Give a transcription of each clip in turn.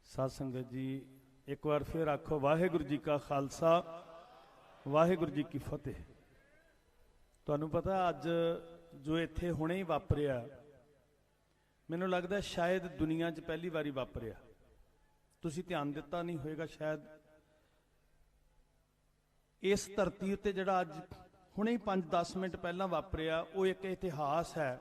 साध संगत जी एक बार फिर आखो वाहेगुरु जी का खालसा वाहेगुरु जी की फतेह। तुहानू पता अज जो इत्थे हुणे ही वापरिया मैनू लगदा शायद दुनिया च पहली बारी वापरिया। तुसीं ध्यान दिता नहीं होएगा शायद इस धरती उत्ते जिहड़ा अज हुणे ही 5-10 मिनट पहला वापरिया वो एक इतिहास है।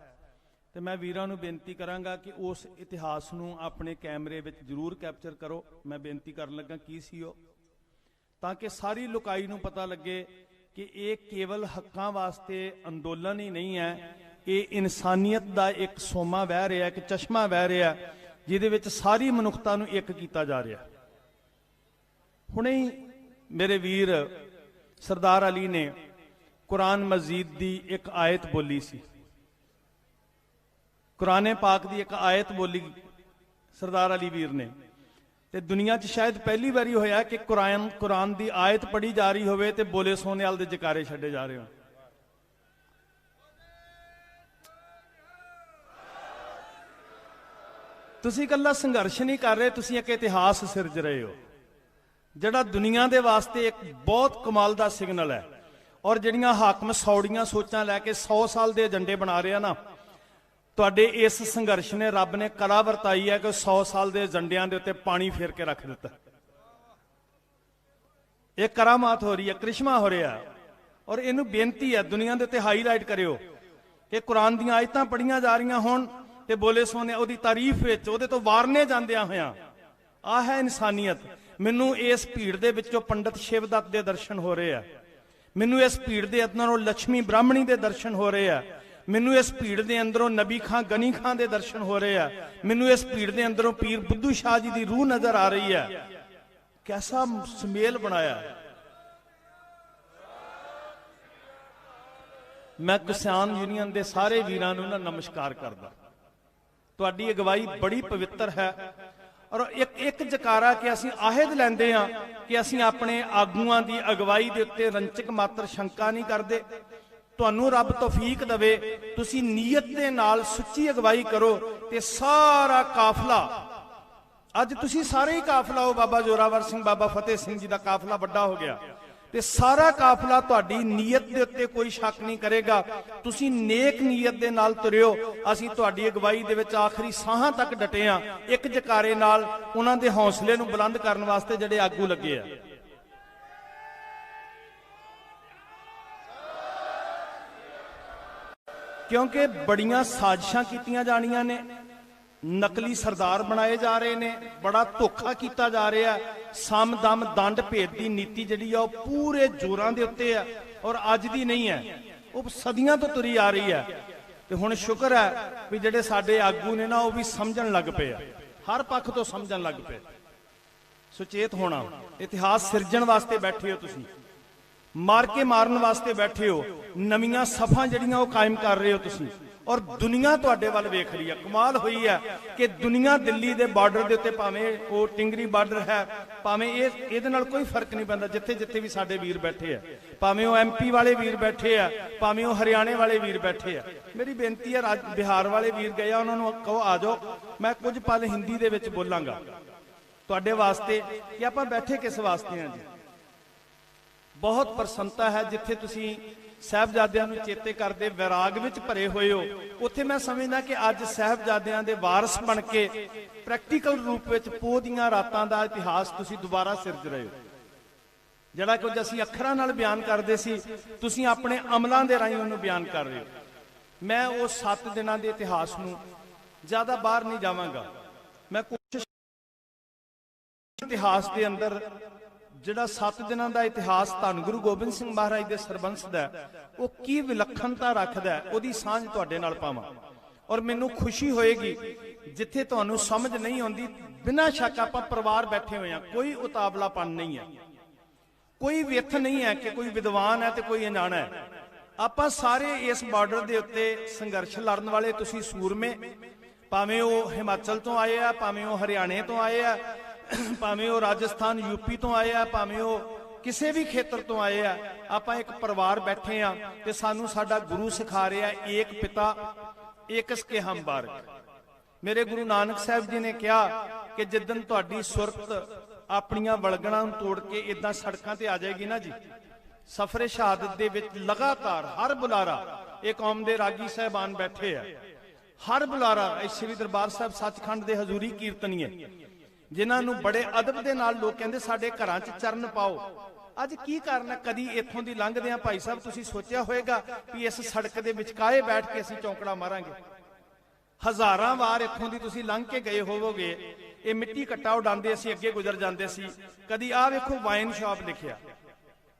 तो मैं वीरां नूं बेनती करांगा कि उस इतिहास नूं अपने कैमरे विच जरूर कैप्चर करो। मैं बेनती करन लगा की सी ओ ताकि सारी लुकाई नूं पता लगे कि ये केवल हक्कां वास्ते अंदोलन ही नहीं है, ये इंसानियत दा एक सोमा बह रहा, एक चश्मा बह रहा जिहदे विच सारी मनुखता नूं एक कीता जा रहा। हुणे ही मेरे वीर सरदार अली ने कुरान मजीद दी एक आयत बोली सी, कुराने पाक दी एक आयत बोली सरदार अली वीर ने। ते दुनिया च शायद पहली बारी होया कि कुरान दी आयत पढ़ी जा रही होवे ते बोले सोनेवाल दे जकारे छड्डे जा रहे हो। तुसीं कल्ला संघर्ष नहीं कर रहे, तुसीं एक इतिहास सिरज रहे हो जिहड़ा दुनिया दे वास्ते एक बहुत कमाल दा सिग्नल है। और जिहड़ियां हाकम सौड़ियां सोचां लैके 100 साल दे एजेंडे बना रहे ना, तुहाडे इस संघर्ष ने रब ने कला वरताई है कि 100 साल के एजेंडियां दे उत्ते पानी फेर के रख दिता। एक करामात हो रही है, करिश्मा हो रहा है। और इनू बेनती है दुनिया के उत्ते हाईलाइट करियो कि कुरान दी आयतां पढ़ियां जा रही होण ते बोले सोने उहदी तारीफ विच उहदे तो वारने जांदियां होइयां आ है इंसानियत। मैनू इस भीड़ दे विचों पंडित शिवदत्त दे दर्शन हो रहे हैं, मैनू इस भीड़ दे अंदरों लक्ष्मी ब्राह्मणी दे दर्शन हो रहे हैं, मैनू इस भीड़ के अंदरों नबी खां गनी खां के दर्शन हो रहे हैं, मैनू इस भीड़ के अंदरों पीर बुद्धू शाह जी की रूह नजर आ रही है। कैसा सुमेल बनाया। मैं किसान यूनियन के सारे वीरां नूं ना नमस्कार करदा। तुहाडी अगवाई बड़ी पवित्र है और एक जकारा कि असीं आहद लैंदे हां कि असीं अपने आगूआं दी अगवाई दे उत्ते रंचक मात्र शंका नहीं करदे। तुहानू रब तौफीक दवे, तुसी नीयत दे नाल सुच्ची अगवाई करो ते सारा काफला अज तुसी सारे ही काफला हो। बाबा जोरावर सिंह बाबा फतेह सिंह जी का काफला बड़ा हो गया ते सारा काफला तुहाडी नीयत दे उत्ते कोई शक नहीं करेगा। तुसी नेक नीयत दे नाल तुरियो। असीं तुहाडी अगवाई दे विच आखिरी साहां तक डटे हां, एक जकारे नाल उन्हां दे हौसले नूं बुलंद करन वास्ते जिहड़े आगू लगे आ। क्योंकि बड़ियां साजिशां कीतियां जानियां ने, नकली सरदार बनाए जा रहे ने, बड़ा धोखा किया जा रहा है। सम दम दंड भेद की नीति जिहड़ी आ पूरे जोरां दे उत्ते है और अज दी नहीं है, वो सदियां तो तुरी आ रही है। तो हुण शुक्र है भी जिहड़े साडे आगू ने ना वो भी समझण लग पे, हर पक्ष तो समझण लग पे। सुचेत होना, इतिहास सिरजण वास्ते बैठे हो तुसीं, मार के मारन वास्ते बैठे हो, नवीं सफा जड़ियां वो कायम कर रहे हो तुसीं। और दुनिया तुहाडे वल वेख रही है। कमाल हुई है कि दुनिया दिल्ली के बार्डर के उत्ते भावें वो टिंगरी बार्डर है, भावें इहदे नाल कोई फर्क नहीं पैंदा। जिथे जिथे भी साडे वीर बैठे हैं, भावें वो MP वाले वीर बैठे हैं, भावें वो हरियाणे वाले वीर बैठे हैं। मेरी बेनती है बिहार वाले वीर गए उन्होंने कहो आ जाओ, मैं कुछ पल हिंदी दे विच बोलांगा तुहाडे वास्ते कि आपां बैठे किस वास्ते हैं जी। बहुत प्रसन्नता है जिथे तुसीं साहिबजादियां नूं चेते करदे वैराग विच भरे हुए हो, उत्थे मैं समझदा कि अज साहिबजादियां दे वारस बन के प्रैक्टिकल रूप विच पोह दीआं रातां दा इतिहास तुसीं दुबारा सिरज रहे हो। जिहड़ा कुछ असीं अखरां नाल बयान करदे सी, तुसीं अपने अमलां दे राहीं उहनूं बयान कर रहे हो। मैं वो 7 दिनां दे इतिहास नूं ज़्यादा बाहर नहीं जावांगा। मैं कोशिश इतिहास के अंदर जिहड़ा 7 दिनां दा इतिहास धन गुरु गोबिंद सिंह महाराज के सरबंस दा वो की विलखणता रखदा है, उहदी सांझ तुहाडे नाल पावां। और मैनूं खुशी होएगी जिथे तुहानूं समझ नहीं आउंदी, बिना शक आपां परिवार बैठे हुए हैं, कोई उतावलापन नहीं है, कोई विथ नहीं है कि कोई विद्वान है तो कोई अनजाना है। आपां सारे इस बार्डर के उत्ते संघर्ष लड़न वाले तुसीं सूरमे, भावें वो हिमाचल तो आए आ, भावें वो हरियाणे तो आए आ, भावें वो राजस्थान यूपी तो आए आ, भावें वो किसी भी खेत्र तो आए आ। आपां एक परिवार बैठे हाँ ते सानू साडा गुरु सिखा रहा एक पिता एक के हम बारक। मेरे गुरु नानक साहब जी ने कहा कि जिदन तुहाडी सुरत अपनियां वलगणां नूं तोड़ के इदां सड़कां ते आ जाएगी ना जी, सफरे शहादत दे विच लगातार हर बुलारा, एक कौम दे रागी साहबान बैठे है, हर बुलारा श्री दरबार साहब सचखंड दे हजूरी कीर्तनीए, जिन्हां नूं बड़े अदब दे नाल लोग कहंदे साडे घरां च चरण पाओ। अज की कारण है, कदी इत्थों दी लंघदियां भाई साहब तुसीं सोचिया होएगा भी इस सड़क दे विचकाए बैठ के असीं चौंकड़ा मारांगे? हजारां वार इत्थों दी तुसीं लंघ के गए होवोगे, ये मिट्टी कट्टा उडांदे असीं अगे गुजर जांदे सी, कदी आ वेखो वाइन शॉप लिखिया,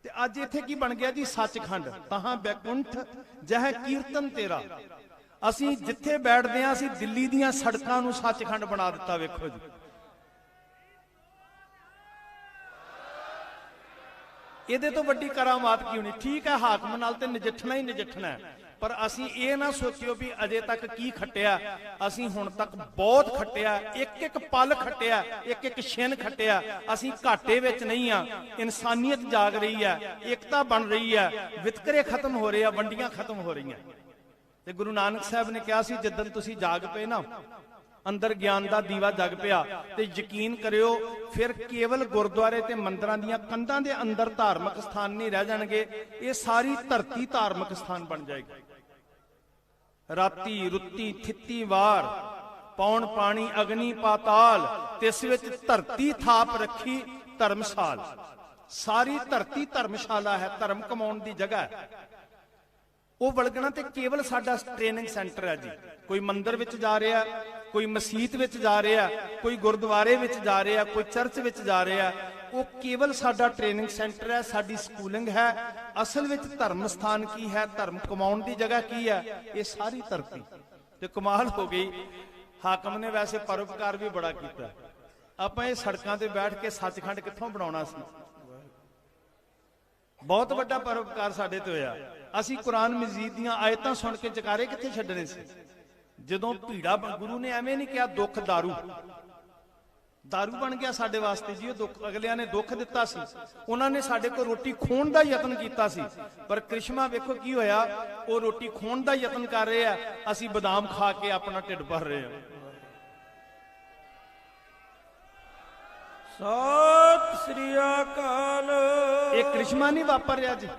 ते अज इत्थे की बन गया जी सचखंड, तहां बैकुंठ जह कीर्तन तेरा। असीं जिथे बैठदे हां असीं दिल्ली दीयां सड़कां नूं सचखंड बना दित्ता। वेखो जी, ਇਹਦੇ ਤੋਂ ਵੱਡੀ ਕਰਾਮਾਤ ਕੀ ਹੋਣੀ? ਠੀਕ ਹੈ, ਹਾਕਮ ਨਾਲ ਤੇ ਨਜਿੱਠਣਾ ਹੀ ਨਜਿੱਠਣਾ ਹੈ, ਪਰ ਅਸੀਂ ਇਹ ਨਾ ਸੋਚਿਓ ਵੀ ਅਜੇ ਤੱਕ ਕੀ ਖੱਟਿਆ। ਅਸੀਂ ਹੁਣ ਤੱਕ ਬਹੁਤ ਖੱਟਿਆ, ਇੱਕ ਇੱਕ ਪਲ ਖੱਟਿਆ, ਇੱਕ ਇੱਕ ਛਿਨ ਖੱਟਿਆ। ਅਸੀਂ ਘਾਟੇ ਵਿੱਚ ਨਹੀਂ ਆ, ਇਨਸਾਨੀਅਤ ਜਾਗ ਰਹੀ ਹੈ, ਏਕਤਾ ਬਣ ਰਹੀ ਹੈ, ਵਿਤਕਰੇ ਖਤਮ ਹੋ ਰਹੇ ਆ, ਵੰਡੀਆਂ ਖਤਮ ਹੋ ਰਹੀਆਂ। ਤੇ ਗੁਰੂ ਨਾਨਕ ਸਾਹਿਬ ਨੇ ਕਿਹਾ ਸੀ ਜਦੋਂ ਤੁਸੀਂ ਜਾਗ ਪਏ ਨਾ, अंदर ज्ञान का दीवा जग पिया, तो यकीन करियो फिर केवल गुरुद्वारे ते मंदिरां दीयां कंधां दे अंदर धार्मिक स्थान नहीं रह जाणगे, ये सारी धरती धार्मिक स्थान बन जाएगी। राती रुत्ती थित्ती वार पौन पानी अग्नि पाताल, तिस विच धरती थाप रखी धर्मशाल। सारी धरती धर्मशाला है, धर्म कमाउण दी जगह है। वो वलगना ते केवल साडा ट्रेनिंग सेंटर है जी। कोई मंदिर विच जा रहा, कोई मसीत विच जा रहा, कोई गुरुद्वारे विच जा रहा, कोई चर्च विच जा रहा, वो केवल साडा ट्रेनिंग सेंटर है, साडी स्कूलिंग है। असल विच धर्म स्थान की है, धर्म कमाउण दी जगह की है? ये सारी धरती। ते कमाल हो गई, हाकम ने वैसे परोपकार भी बड़ा किया। आपां ये सड़कां ते बैठ के सचखंड कित्थों बनाउणा सी? बहुत वड्डा परोपकार साडे ते होया। असीं कुरान मजीद दीयां आयतां सुन के जकारे कित्थे छड्डने सी? जदों भीड़ा गुरु ने एवें नहीं कहा दुख दारू, दारू बन गया साडे वास्ते जी। दुख अगलियां ने दुख दिता सी, उन्हां ने साडे कोल रोटी खोण दा यतन कीता सी, पर करिश्मा वेखो की होया, वो रोटी खोण दा यतन कर रहे आ, असीं बादाम खा के अपना ढिड भर रहे हैं। सत श्री अकाल। ये करिश्मा नहीं वापर रहा जी,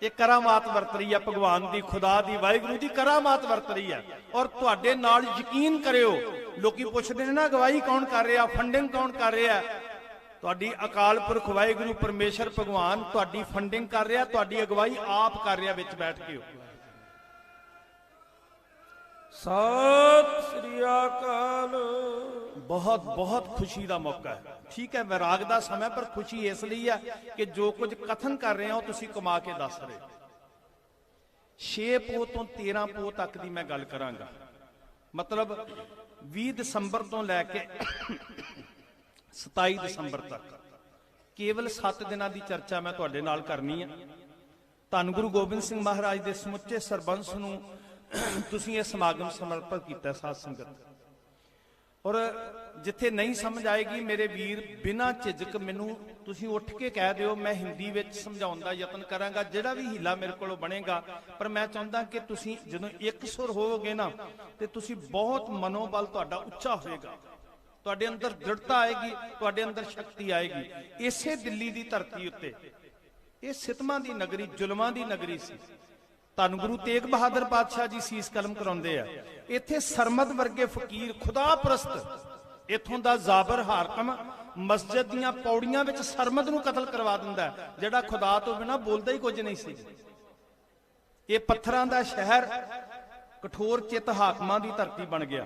ये करामात वरत रही है भगवान दी, खुदा दी, वाहिगुरू दी करामात वरत रही है। और तुहाडे नाल यकीन करियो, लोकी पुछदे ने ना गवाही कौन कर रहा, फंडिंग कौन कर रहा? तुहाडी अकाल पुरख वाहिगुरू परमेश्वर भगवान तुहाडी फंडिंग कर रहा, तुहाडी अगवाई आप कर रहा विच बैठ के। सत श्री अकाल। बहुत बहुत खुशी का मौका है। ठीक है, वैराग का समय, पर खुशी इसलिए है कि जो कुछ कथन कर रहे हो तुसी कमा के दस रहे। 6 पो तो 13 पो तक की मैं गल करांगा, मतलब 20 दिसंबर तो लैके 27 दिसंबर तक केवल 7 दिनों की चर्चा मैं तुहाडे नाल करनी है। धन गुरु गोबिंद सिंह महाराज के समुचे सरबंस नूं तुसीं ये समागम समर्पित किया साध संगत। और जिथे नहीं समझ आएगी मेरे वीर, बिना झिझक मैनू तुसीं उठ के कह दिओ, मैं हिंदी विच समझाउण दा यतन करांगा, जिहड़ा भी हीला मेरे कोलों बनेगा। पर मैं चाहुंदा कि तुसीं जदों एक सुर होवोगे ना, ते तुसीं बहुत मनोबल तुहाडा उच्चा होएगा, तुहाडे अंदर दृढ़ता आएगी, तुहाडे अंदर शक्ति आएगी। इसे दिल्ली दी धरती उत्ते ये सितमां दी नगरी, जुल्मां दी नगरी सी। धन गुरु तेग बहादुर पातशाह जी सीस कलम कराउंदे आ। इत्थे सरमद वर्गे फकीर खुदा परस्त, इत्थों दा जाबर हाकम मस्जिद दीयां पौड़ियां विच सरमद नूं कतल करवा दिंदा है, जिहड़ा खुदा तो बिना बोलदा ही कुछ नहीं सी। ये पत्थरां दा शहर कठोर चित हाकमां दी धरती बन गया।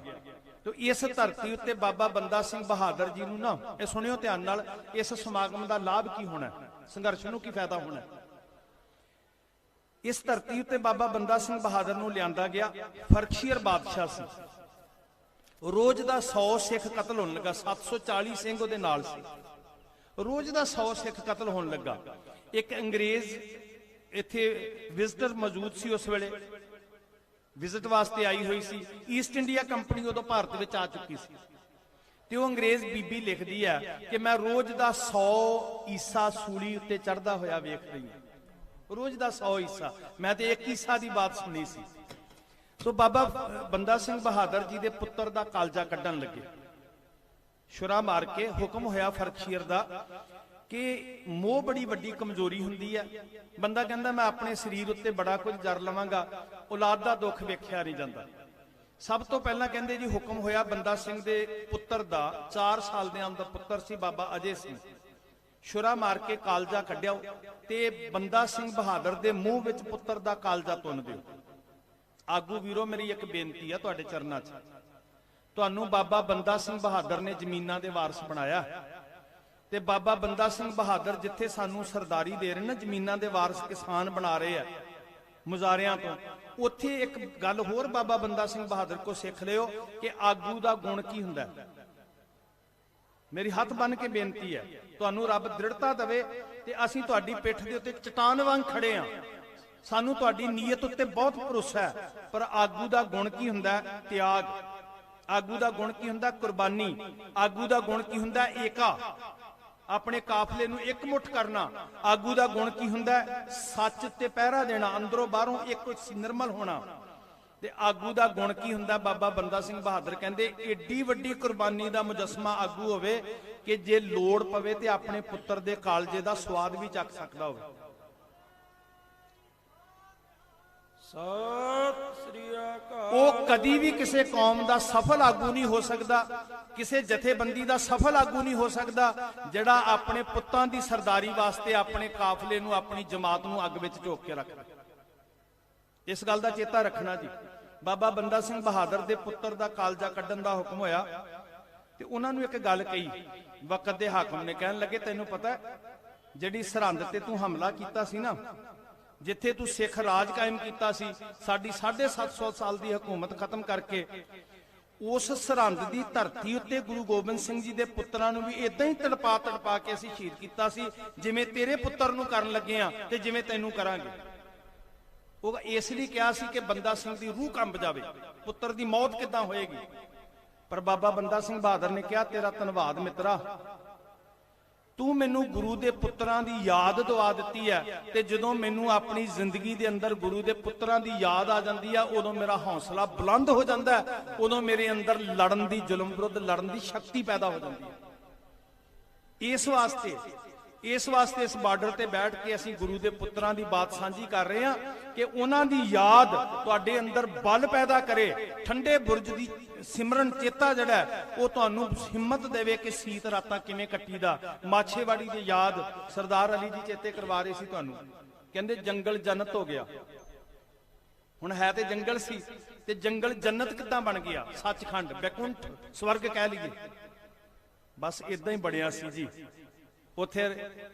तो इस धरती उत्ते बाबा बंदा सिंह बहादुर जी नूं ना, ये सुनियो ध्यान नाल, इस समागम दा लाभ की होना, संघर्ष नूं की फायदा होना। इस धरती उत्ते बाबा बंदा सिंह बहादुर नूं लिआंदा गया। फर्कशीयर बादशाह सी, रोज दा 100 सिख कतल होने लगा। 740 सिंह उहदे नाल सी, रोज दा 100 सिख कतल होने लगा। एक अंग्रेज इत्थे विजिटर मौजूद सी, उस वेले विजिट वास्ते आई हुई सी। ईस्ट इंडिया कंपनी उदों भारत विच आ चुकी सी, ते वो अंग्रेज बीबी लिखदी है कि मैं रोज दा 100 ईसा सूली उत्ते चढ़दा होया वेख रही हूं, रोज दा 100 ईसा। मैं तो एक ईसा की बात सुनी सी। ਸੋ ਬਾਬਾ ਬੰਦਾ ਸਿੰਘ ਬਹਾਦਰ ਜੀ ਦੇ ਪੁੱਤਰ ਦਾ ਕਾਲਜਾ ਕੱਢਣ ਲੱਗੇ। ਛੁਰਾ ਮਾਰ ਕੇ ਹੁਕਮ ਹੋਇਆ ਫਰਖਸ਼ੀਰ ਦਾ ਕਿ ਮੋਹ ਬੜੀ ਵੱਡੀ ਕਮਜ਼ੋਰੀ ਹੁੰਦੀ ਹੈ। ਬੰਦਾ ਕਹਿੰਦਾ ਮੈਂ ਆਪਣੇ ਸਰੀਰ ਉੱਤੇ ਬੜਾ ਕੁਝ ਜਰ ਲਵਾਂਗਾ, ਔਲਾਦ ਦਾ ਦੁੱਖ ਵੇਖਿਆ ਨਹੀਂ ਜਾਂਦਾ। ਸਭ ਤੋਂ ਪਹਿਲਾਂ ਕਹਿੰਦੇ ਜੀ ਹੁਕਮ ਹੋਇਆ ਬੰਦਾ ਸਿੰਘ ਦੇ ਪੁੱਤਰ ਦਾ, 4 ਸਾਲ ਦੇ ਅੰਦਰ ਪੁੱਤਰ ਸੀ ਬਾਬਾ ਅਜੇ ਸਿੰਘ, ਛੁਰਾ ਮਾਰ ਕੇ ਕਾਲਜਾ ਕੱਢਿਓ ਤੇ ਬੰਦਾ ਸਿੰਘ ਬਹਾਦਰ ਦੇ ਮੂੰਹ ਵਿੱਚ ਪੁੱਤਰ ਦਾ ਕਾਲਜਾ ਤੁੰਨ ਦਿਓ। ਆਗੂ ਵੀਰੋ, ਮੇਰੀ ਇੱਕ ਬੇਨਤੀ ਆ ਤੁਹਾਡੇ ਚਰਨਾਂ 'ਚ, ਤੁਹਾਨੂੰ ਬਾਬਾ ਬੰਦਾ ਸਿੰਘ ਬਹਾਦਰ ਨੇ ਜ਼ਮੀਨਾਂ ਦੇ ਵਾਰਸ ਬਣਾਇਆ ਤੇ ਬਾਬਾ ਬੰਦਾ ਸਿੰਘ ਬਹਾਦਰ ਜਿੱਥੇ ਸਾਨੂੰ ਸਰਦਾਰੀ ਦੇ ਰਹੇ ਨੇ, ਜ਼ਮੀਨਾਂ ਦੇ ਵਾਰਸ ਕਿਸਾਨ ਬਣਾ ਰਹੇ ਆ ਮੁਜ਼ਾਰਿਆਂ ਤੋਂ, ਉੱਥੇ ਇੱਕ ਗੱਲ ਹੋਰ ਬਾਬਾ ਬੰਦਾ ਸਿੰਘ ਬਹਾਦਰ ਕੋ ਸਿੱਖ ਲਿਓ ਕਿ ਆਗੂ ਦਾ ਗੁਣ ਕੀ ਹੁੰਦਾ। ਮੇਰੀ ਹੱਥ ਬੰਨ ਕੇ ਬੇਨਤੀ ਹੈ, ਤੁਹਾਨੂੰ ਰੱਬ ਦ੍ਰਿੜਤਾ ਦੇਵੇ ਤੇ ਅਸੀਂ ਤੁਹਾਡੀ ਪਿੱਠ ਦੇ ਉੱਤੇ ਚਟਾਨ ਵਾਂਗ ਖੜੇ ਆ। ਸਾਨੂੰ ਤੁਹਾਡੀ ਨੀਅਤ ਉੱਤੇ ਬਹੁਤ ਭਰੋਸਾ ਹੈ, ਪਰ ਆਗੂ ਦਾ ਗੁਣ ਕੀ ਹੁੰਦਾ? ਤਿਆਗ। ਆਗੂ ਦਾ ਗੁਣ ਕੀ ਹੁੰਦਾ? ਕੁਰਬਾਨੀ। ਆਗੂ ਦਾ ਗੁਣ ਕੀ ਹੁੰਦਾ? ਏਕਾ, ਆਪਣੇ ਕਾਫਲੇ ਨੂੰ ਇਕਮੁੱਠ ਕਰਨਾ। ਆਗੂ ਦਾ ਗੁਣ ਕੀ ਹੁੰਦਾ? ਸੱਚ ਤੇ ਪਹਿਰਾ ਦੇਣਾ, ਅੰਦਰੋਂ ਬਾਹਰੋਂ ਇੱਕ ਨਿਰਮਲ ਹੋਣਾ। ਤੇ ਆਗੂ ਦਾ ਗੁਣ ਕੀ ਹੁੰਦਾ? ਬਾਬਾ ਬੰਦਾ ਸਿੰਘ ਬਹਾਦਰ ਕਹਿੰਦੇ ਏਡੀ ਵੱਡੀ ਕੁਰਬਾਨੀ ਦਾ ਮੁਜੱਸਮਾ ਆਗੂ ਹੋਵੇ ਕਿ ਜੇ ਲੋੜ ਪਵੇ ਤੇ ਆਪਣੇ ਪੁੱਤਰ ਦੇ ਕਾਲਜੇ ਦਾ ਸਵਾਦ ਵੀ ਚੱਖ ਸਕਦਾ ਹੋਵੇ। ਸਤਿ ਸ੍ਰੀ ਅਕਾਲ। ਉਹ ਕਦੀ ਵੀ ਕਿਸੇ ਕੌਮ ਦਾ ਸਫਲ ਆਗੂ ਨਹੀਂ ਹੋ ਸਕਦਾ, ਕਿਸੇ ਜਥੇਬੰਦੀ ਦਾ ਸਫਲ ਆਗੂ ਨਹੀਂ ਹੋ ਸਕਦਾ ਜਿਹੜਾ ਆਪਣੇ ਪੁੱਤਾਂ ਦੀ ਸਰਦਾਰੀ ਵਾਸਤੇ ਆਪਣੇ ਕਾਫਲੇ ਨੂੰ, ਆਪਣੀ ਜਮਾਤ ਨੂੰ ਅੱਗ ਵਿੱਚ ਝੋਕ ਕੇ ਰੱਖਦਾ। ਇਸ ਗੱਲ ਦਾ ਚੇਤਾ ਰੱਖਣਾ ਜੀ। ਬਾਬਾ ਬੰਦਾ ਸਿੰਘ ਬਹਾਦਰ ਦੇ ਪੁੱਤਰ ਦਾ ਕਾਲਜਾ ਕੱਢਣ ਦਾ ਹੁਕਮ ਹੋਇਆ ਤੇ ਉਹਨਾਂ ਨੂੰ ਇੱਕ ਗੱਲ ਕਹੀ। ਵਕਤ ਦੇ ਹਾਕਮ ਨੇ ਕਹਿਣ ਲੱਗੇ, ਤੈਨੂੰ ਪਤਾ ਜਿਹੜੀ ਸਰਹੰਦ ਤੇ ਤੂੰ ਹਮਲਾ ਕੀਤਾ ਸੀ ਨਾ, ਜਿੱਥੇ ਤੂੰ ਸਿੱਖ ਰਾਜ ਕਾਇਮ ਕੀਤਾ ਸੀ, ਸਾਡੀ 750 ਸਾਲ ਦੀ ਹਕੂਮਤ ਖਤਮ ਕਰਕੇ, ਉਸ ਸਰਹੰਦ ਦੀ ਧਰਤੀ ਉੱਤੇ ਗੁਰੂ ਗੋਬਿੰਦ ਸਿੰਘ ਜੀ ਦੇ ਪੁੱਤਰਾਂ ਨੂੰ ਵੀ ਇਦਾਂ ਹੀ ਤੜਪਾ ਕੇ ਅਸੀਂ ਸ਼ਹੀਦ ਕੀਤਾ ਸੀ, ਜਿਵੇਂ ਤੇਰੇ ਪੁੱਤਰ ਨੂੰ ਕਰਨ ਲੱਗੇ ਆ ਤੇ ਜਿਵੇਂ ਤੈਨੂੰ ਕਰਾਂਗੇ। ਉਹ ਇਸ ਲਈ ਕਿਹਾ ਸੀ ਕਿ ਬੰਦਾ ਸਿੰਘ ਦੀ ਰੂਹ ਕੰਬ ਜਾਵੇ, ਪੁੱਤਰ ਦੀ ਮੌਤ ਕਿੱਦਾਂ ਹੋਏਗੀ। ਪਰ ਬਾਬਾ ਬੰਦਾ ਸਿੰਘ ਬਹਾਦਰ ਨੇ ਕਿਹਾ, ਤੇਰਾ ਧੰਨਵਾਦ ਮਿੱਤਰਾ, ਤੂੰ ਮੈਨੂੰ ਗੁਰੂ ਦੇ ਪੁੱਤਰਾਂ ਦੀ ਯਾਦ ਦਵਾ ਦਿੱਤੀ ਹੈ ਤੇ ਜਦੋਂ ਮੈਨੂੰ ਆਪਣੀ ਜ਼ਿੰਦਗੀ ਦੇ ਅੰਦਰ ਗੁਰੂ ਦੇ ਪੁੱਤਰਾਂ ਦੀ ਯਾਦ ਆ ਜਾਂਦੀ ਆ, ਉਦੋਂ ਮੇਰਾ ਹੌਸਲਾ ਬੁਲੰਦ ਹੋ ਜਾਂਦਾ, ਉਦੋਂ ਮੇਰੇ ਅੰਦਰ ਲੜਨ ਦੀ, ਜ਼ੁਲਮ ਵਿਰੁੱਧ ਲੜਨ ਦੀ ਸ਼ਕਤੀ ਪੈਦਾ ਹੋ ਜਾਂਦੀ ਹੈ। ਇਸ ਵਾਸਤੇ ਇਸ ਬਾਰਡਰ ਤੇ ਬੈਠ ਕੇ ਅਸੀਂ ਗੁਰੂ ਦੇ ਪੁੱਤਰਾਂ ਦੀ ਬਾਤ ਸਾਂਝੀ ਕਰ ਰਹੇ ਹਾਂ ਕਿ ਉਹਨਾਂ ਦੀ ਯਾਦ ਤੁਹਾਡੇ ਅੰਦਰ ਬਲ ਪੈਦਾ ਕਰੇ, ਠੰਡੇ ਬੁਰਜ ਦੀ ਸਿਮਰਨ ਚੇਤਾ ਜਿਹੜਾ ਉਹ ਤੁਹਾਨੂੰ ਹਿੰਮਤ ਦੇਵੇ ਕਿ ਸੀਤ ਰਾਤਾਂ ਕਿਵੇਂ ਕੱਟੀਦਾ। ਮਾਛੇਵਾੜੀ ਦੀ ਯਾਦ ਸਰਦਾਰ ਅਲੀ ਜੀ ਚੇਤੇ ਕਰਵਾ ਰਹੇ ਸੀ ਤੁਹਾਨੂੰ, ਕਹਿੰਦੇ ਜੰਗਲ ਜੰਨਤ ਹੋ ਗਿਆ। ਹੁਣ ਹੈ ਤੇ ਜੰਗਲ ਸੀ ਤੇ ਜੰਗਲ ਜੰਨਤ ਕਿੱਦਾਂ ਬਣ ਗਿਆ? ਸੱਚਖੰਡ, ਬੈਕੁੰਠ, ਸਵਰਗ ਕਹਿ ਲਈਏ। ਬਸ ਇਦਾਂ ਹੀ ਬਣਿਆ ਸੀ ਜੀ। ਉੱਥੇ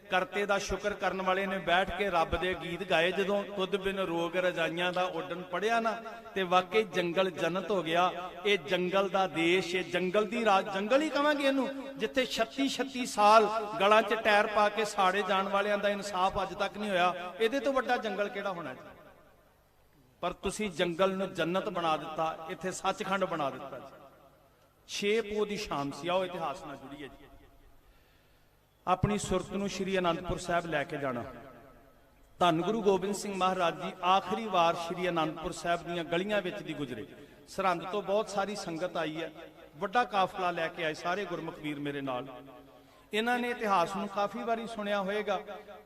ਕਰਤੇ ਦਾ ਸ਼ੁਕਰ ਕਰਨ ਵਾਲੇ ਨੇ ਬੈਠ ਕੇ ਰੱਬ ਦੇ ਗੀਤ ਗਾਏ। ਜਦੋਂ ਤੁਧ ਬਿਨ ਰੋਗ ਰਜਾਈਆਂ ਦਾ ਉੱਡਣ ਪੜਿਆ ਨਾ, ਤੇ ਵਾਕਈ ਜੰਗਲ ਜੰਨਤ ਹੋ ਗਿਆ। ਇਹ ਜੰਗਲ ਦਾ ਦੇਸ਼, ਇਹ ਜੰਗਲ ਦੀ ਰਾਜ, ਜੰਗਲ ਹੀ ਕਵਾਂਗੇ ਇਹਨੂੰ, ਜਿੱਥੇ 36 ਸਾਲ ਗਲਾਂ 'ਚ ਟਾਇਰ ਪਾ ਕੇ ਸਾੜੇ ਜਾਣ ਵਾਲਿਆਂ ਦਾ ਇਨਸਾਫ ਅੱਜ ਤੱਕ ਨਹੀਂ ਹੋਇਆ। ਇਹਦੇ ਤੋਂ ਵੱਡਾ ਜੰਗਲ ਕਿਹੜਾ ਹੋਣਾ ਜੀ? ਪਰ ਤੁਸੀਂ ਜੰਗਲ ਨੂੰ ਜੰਨਤ ਬਣਾ ਦਿੱਤਾ, ਇੱਥੇ ਸੱਚਖੰਡ ਬਣਾ ਦਿੱਤਾ ਜੀ। 6 ਪੋਹ ਦੀ ਸ਼ਾਮ ਸੀ। ਆਓ ਇਤਿਹਾਸ ਨਾਲ ਜੁੜੀਏ ਜੀ। ਆਪਣੀ ਸੁਰਤ ਨੂੰ ਸ਼੍ਰੀ ਅਨੰਦਪੁਰ ਸਾਹਿਬ ਲੈ ਕੇ ਜਾਣਾ। ਧੰਨ ਗੁਰੂ ਗੋਬਿੰਦ ਸਿੰਘ ਮਹਾਰਾਜ ਜੀ ਆਖਰੀ ਵਾਰ ਸ਼੍ਰੀ ਅਨੰਦਪੁਰ ਸਾਹਿਬ ਦੀਆਂ ਗਲੀਆਂ ਵਿੱਚ ਦੀ ਗੁਜ਼ਰੇ। ਸਰਹੰਦ ਤੋਂ ਬਹੁਤ ਸਾਰੀ ਸੰਗਤ ਆਈ ਹੈ, ਵੱਡਾ ਕਾਫਲਾ ਲੈ ਕੇ ਆਏ ਸਾਰੇ ਗੁਰਮੁਖ ਵੀਰ ਮੇਰੇ ਨਾਲ। ਇਹਨਾਂ ਨੇ ਇਤਿਹਾਸ ਨੂੰ ਕਾਫੀ ਵਾਰੀ ਸੁਣਿਆ ਹੋਵੇਗਾ,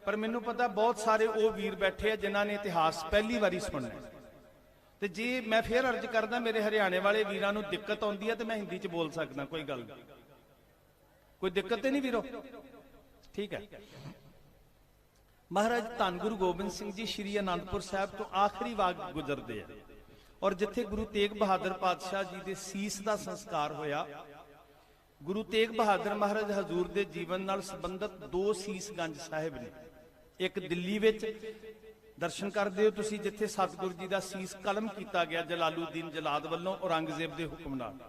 ਪਰ ਮੈਨੂੰ ਪਤਾ ਬਹੁਤ ਸਾਰੇ ਉਹ ਵੀਰ ਬੈਠੇ ਆ ਜਿਨ੍ਹਾਂ ਨੇ ਇਤਿਹਾਸ ਪਹਿਲੀ ਵਾਰੀ ਸੁਣਨਾ। ਤੇ ਜੇ ਮੈਂ ਫੇਰ ਅਰਜ਼ ਕਰਦਾ, ਮੇਰੇ ਹਰਿਆਣੇ ਵਾਲੇ ਵੀਰਾਂ ਨੂੰ ਦਿੱਕਤ ਆਉਂਦੀ ਹੈ ਤੇ ਮੈਂ ਹਿੰਦੀ 'ਚ ਬੋਲ ਸਕਦਾ, ਕੋਈ ਗੱਲ ਨਹੀਂ, ਕੋਈ ਦਿੱਕਤ ਤੇ ਨਹੀਂ ਵੀਰੋ, ਠੀਕ ਹੈ। ਮਹਾਰਾਜ ਧੰਨ ਗੁਰੂ ਗੋਬਿੰਦ ਸਿੰਘ ਜੀ ਸ਼੍ਰੀ ਅਨੰਦਪੁਰ ਸਾਹਿਬ ਤੋਂ ਆਖਰੀ ਵਾਰ ਗੁਜ਼ਰਦੇ ਆ, ਔਰ ਜਿੱਥੇ ਗੁਰੂ ਤੇਗ ਬਹਾਦਰ ਪਾਤਸ਼ਾਹ ਜੀ ਦੇ ਸੀਸ ਦਾ ਸੰਸਕਾਰ ਹੋਇਆ। ਗੁਰੂ ਤੇਗ ਬਹਾਦਰ ਮਹਾਰਾਜ ਹਜ਼ੂਰ ਦੇ ਜੀਵਨ ਨਾਲ ਸੰਬੰਧਿਤ 2 ਸੀਸਗੰਜ ਸਾਹਿਬ ਨੇ। ਇੱਕ ਦਿੱਲੀ ਵਿੱਚ ਦਰਸ਼ਨ ਕਰਦੇ ਹੋ ਤੁਸੀਂ, ਜਿੱਥੇ ਸਤਿਗੁਰੂ ਜੀ ਦਾ ਸੀਸ ਕਲਮ ਕੀਤਾ ਗਿਆ ਜਲਾਲੂਦੀਨ ਜਲਾਦ ਵੱਲੋਂ ਔਰੰਗਜ਼ੇਬ ਦੇ ਹੁਕਮ ਨਾਲ।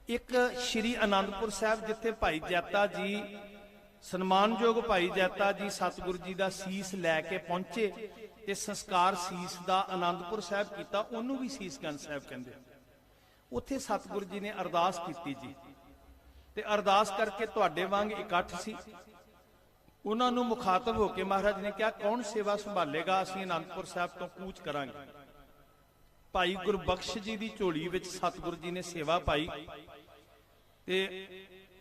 ਇੱਕ ਸ਼੍ਰੀ ਅਨੰਦਪੁਰ ਸਾਹਿਬ, ਜਿੱਥੇ ਭਾਈ ਜੈਤਾ ਜੀ, ਸਨਮਾਨਯੋਗ ਭਾਈ ਜੈਤਾ ਜੀ ਸਤਿਗੁਰੂ ਜੀ ਦਾ ਸੀਸ ਲੈ ਕੇ ਪਹੁੰਚੇ ਤੇ ਸੰਸਕਾਰ ਸੀਸ ਦਾ ਅਨੰਦਪੁਰ ਸਾਹਿਬ ਕੀਤਾ, ਉਹਨੂੰ ਵੀ ਸੀਸਗੰਜ ਸਾਹਿਬ ਕਹਿੰਦੇ। ਉੱਥੇ ਸਤਿਗੁਰੂ ਜੀ ਨੇ ਅਰਦਾਸ ਕੀਤੀ ਜੀ, ਤੇ ਅਰਦਾਸ ਕਰਕੇ ਤੁਹਾਡੇ ਵਾਂਗ ਇਕੱਠ ਸੀ। ਉਹਨਾਂ ਨੂੰ ਮੁਖਾਤਬ ਹੋ ਕੇ ਮਹਾਰਾਜ ਨੇ ਕਿਹਾ, ਕੌਣ ਸੇਵਾ ਸੰਭਾਲੇਗਾ? ਅਸੀਂ ਅਨੰਦਪੁਰ ਸਾਹਿਬ ਤੋਂ ਕੂਚ ਕਰਾਂਗੇ। ਭਾਈ ਗੁਰਬਖਸ਼ ਜੀ ਦੀ ਝੋਲੀ ਵਿੱਚ ਸਤਿਗੁਰੂ ਜੀ ਨੇ ਸੇਵਾ ਪਾਈ ਤੇ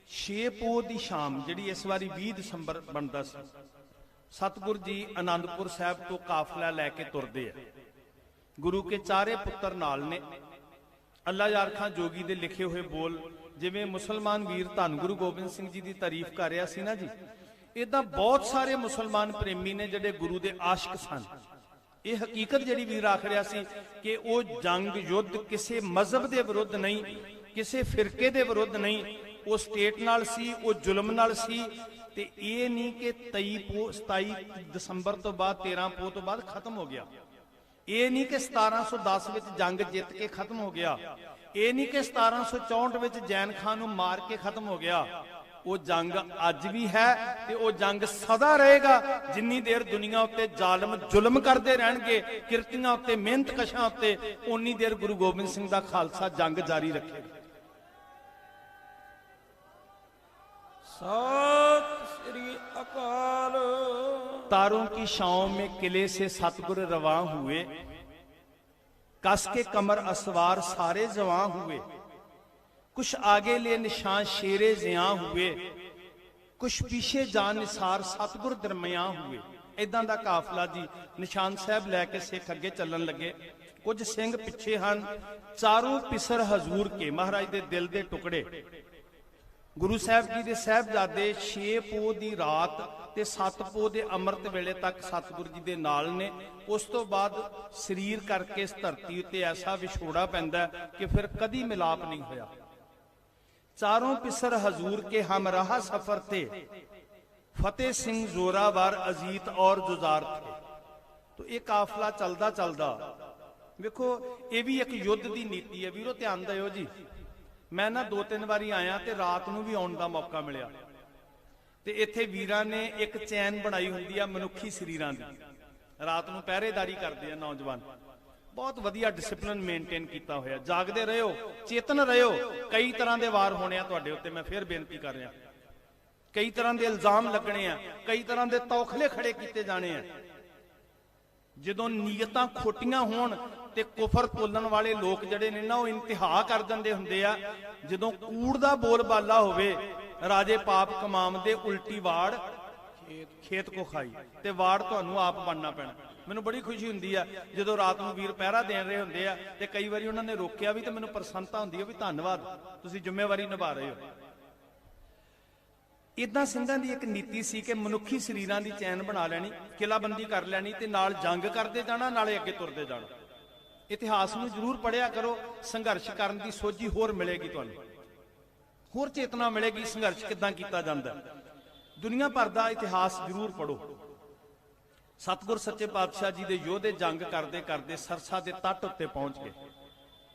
6 ਪੋਹ ਦੀ ਸ਼ਾਮ ਜਿਹੜੀ ਇਸ ਵਾਰੀ 20 ਦਸੰਬਰ ਬਣਦਾ ਸੀ, ਸਤਿਗੁਰੂ ਜੀ ਆਨੰਦਪੁਰ ਸਾਹਿਬ ਤੋਂ ਕਾਫਲਾ ਲੈ ਕੇ ਤੁਰਦੇ ਆ। ਗੁਰੂ ਕੇ ਚਾਰੇ ਪੁੱਤਰ ਨਾਲ ਨੇ। ਅੱਲਾ ਯਾਰ ਖਾਂ ਜੋਗੀ ਦੇ ਲਿਖੇ ਹੋਏ ਬੋਲ, ਜਿਵੇਂ ਮੁਸਲਮਾਨ ਵੀਰ ਧੰਨ ਗੁਰੂ ਗੋਬਿੰਦ ਸਿੰਘ ਜੀ ਦੀ ਤਾਰੀਫ ਕਰ ਰਿਹਾ ਸੀ ਨਾ ਜੀ, ਇਦਾਂ ਬਹੁਤ ਸਾਰੇ ਮੁਸਲਮਾਨ ਪ੍ਰੇਮੀ ਨੇ ਜਿਹੜੇ ਗੁਰੂ ਦੇ ਆਸ਼ਿਕ ਸਨ। ਇਹ ਹਕੀਕਤ ਜਿਹੜੀ ਵੀਰ ਆਖ ਰਿਹਾ ਸੀ ਕਿ ਉਹ ਜੰਗ ਯੁੱਧ ਕਿਸੇ ਮਜ਼ਹਬ ਦੇ ਵਿਰੁੱਧ ਨਹੀਂ, ਕਿਸੇ ਫਿਰਕੇ ਦੇ ਵਿਰੁੱਧ ਨਹੀਂ, ਉਹ ਸਟੇਟ ਨਾਲ ਸੀ, ਉਹ ਜ਼ੁਲਮ ਨਾਲ ਸੀ। ਤੇ ਇਹ ਨਹੀਂ ਕਿ 27 ਦਸੰਬਰ ਤੋਂ ਬਾਅਦ 13 ਪੋਹ ਤੋਂ ਬਾਅਦ ਖਤਮ ਹੋ ਗਿਆ। ਇਹ ਨਹੀਂ ਕਿ 1710 ਵਿੱਚ ਜੰਗ ਜਿੱਤ ਕੇ ਖਤਮ ਹੋ ਗਿਆ। ਇਹ ਨਹੀਂ ਕਿ 1764 ਵਿੱਚ ਜੈਨ ਖਾਨ ਨੂੰ ਮਾਰ ਕੇ ਖਤਮ ਹੋ ਗਿਆ। ਉਹ ਜੰਗ ਅੱਜ ਵੀ ਹੈ ਤੇ ਉਹ ਜੰਗ ਸਦਾ ਰਹੇਗਾ। ਜਿੰਨੀ ਦੇਰ ਦੁਨੀਆ ਉੱਤੇ ਜ਼ਾਲਮ ਜ਼ੁਲਮ ਕਰਦੇ ਰਹਿਣਗੇ, ਕਿਰਤੀਆਂ ਉੱਤੇ, ਮਿਹਨਤ ਕਸ਼ਾਂ ਉੱਤੇ, ਉਨੀ ਦੇਰ ਗੁਰੂ ਗੋਬਿੰਦ ਸਿੰਘ ਦਾ ਖਾਲਸਾ ਜੰਗ ਜਾਰੀ ਰੱਖੇਗਾ। सत श्री अकाल। तारों की छांव में किले से सतगुर रवां हुए, कस के कमर असवार सारे जवां हुए, कुछ आगे ले निशान शेरे जियां हुए, कुछ पीछे जान निसार सतगुर दरमियां हुए। इदां दा काफला जी निशान साहब लैके सिख अगे चलन लगे। कुछ सिंह पिछे हन, चारों पिसर हजूर के, महाराज दे दिल दे टुकड़े। गुरु साहब जी दे साहबजादे 6 ਪੋਹ ਦੀ ਰਾਤ ਤੇ 7 ਪੋਹ ਦੇ ਅੰਮ੍ਰਿਤ ਵੇਲੇ ਤੱਕ ਸਤਿਗੁਰੂ ਜੀ ਦੇ ਨਾਲ ਨੇ। ਉਸ ਤੋਂ ਬਾਅਦ ਸਰੀਰ ਕਰਕੇ ਇਸ ਧਰਤੀ ਉੱਤੇ ਐਸਾ ਵਿਛੋੜਾ ਪੈਂਦਾ ਕਿ ਫਿਰ ਕਦੀ ਮਿਲਾਪ ਨਹੀਂ ਹੋਇਆ। ਚਾरों पिसर हजूर के हमराह सफर थे, फतेह सिंह जोरावर अजीत और जुजार थे। तो ये काफला चलदा चलदा वेखो, ये भी एक युद्ध की नीति है वीरो, ध्यान दियो जी। मैं ना 2-3 वारी आया ते रात नूं भी आउण दा मौका मिलिया ते इत्थे वीरां ने एक चैन बनाई हुंदी आ मनुखी शरीरां दी। रात नूं पहरेदारी करदे आ नौजवान, बहुत वधिया डिसिपलिन मेनटेन किया होया। जागदे रहियो, चेतन रहियो। कई तरह के वार होने तुहाडे उत्ते, मैं फिर बेनती कर रहा। कई तरह के इल्जाम लगने आ, कई तरह के तौखले खड़े किए जाने आ। जदों नीयतां खोटियां होण ते कुफर तोलन वाले लोग जिहड़े ने ना, वो इंतहा कर दिंदे हुंदे आ। जदों कूड़ दा बोलबाला होवे, राजे पाप कमाम दे उल्टी वाड़ खेत को खाई, ते वाड़ तुहानूं आप बनना पैना। मैनूं बड़ी खुशी हुंदी है जदों रात नूं वीर पहरा देण रहे हुंदे आ ते कई वारी उन्हां ने रोकिया भी, ते मैनूं प्रसन्नता हुंदी है भी धन्नवाद, तुसीं जिम्मेवारी निभा रहे हो। इदां सिंधां दी एक नीति सी कि मनुखी शरीरां दी चैन बना लैनी, किलाबंदी कर लैनी ते नाल जंग करदे जाना, नाले अगे तुरदे जाना। इतिहास नूं जरूर पढ़िया करो, संघर्ष करन दी सोझी होर मिलेगी, तुहानूं होर चेतना मिलेगी संघर्ष किदां कीता जांदा। दुनिया भर दा इतिहास जरूर पढ़ो। सतगुर सच्चे पातशाह जी दे योधे जंग करते करते सरसा के तट उत्ते पहुंच गए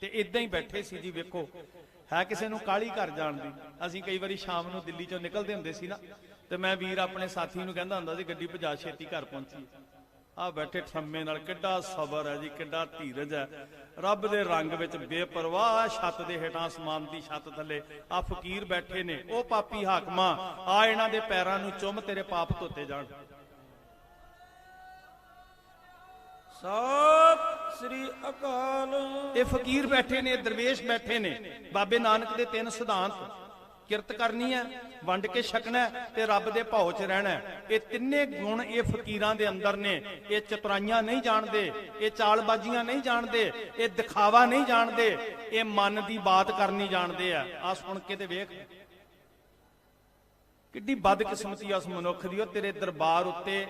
ते इदां ही बैठे सी जी। वेखो, है किसी नूं काली घर जाण दी। असीं कई वारी शाम नूं दिल्ली चों निकलदे हुंदे सी ना, ते मैं वीर अपने साथी नूं कहंदा हुंदा सी गड्डी भजा छेती घर पहुंची। आ बैठे ठम्मे नाल, किड्डा सबर है जी, किड्डा धीरज है। रब दे रंग विच बेपरवाह छत दे हेठां आसमान दी छत थल्ले आ फकीर बैठे ने। ओ पापी हाकमा, आ इन्हां दे पैरां नूं चुम, तेरे पाप धोते जाण। सत श्री अकाल। ये फकीर बैठे ने, दरवेश बैठे ने। बाबे नानक दे 3 सिद्धांत, किरत करनी है, वंड के छकना है ते रब दे भाव च रहना है। ये तिन्ने गुण ये फकीरां दे अंदर ने। ये चतुराइयां नहीं जानते, ये चालबाजियां नहीं जानते, ये दिखावा नहीं जानते, ये मन की बात करनी जानते हैं। आ सुन के ते वेख किड्डी बदकिस्मती उस मनुख दी। तेरे दरबार उत्ते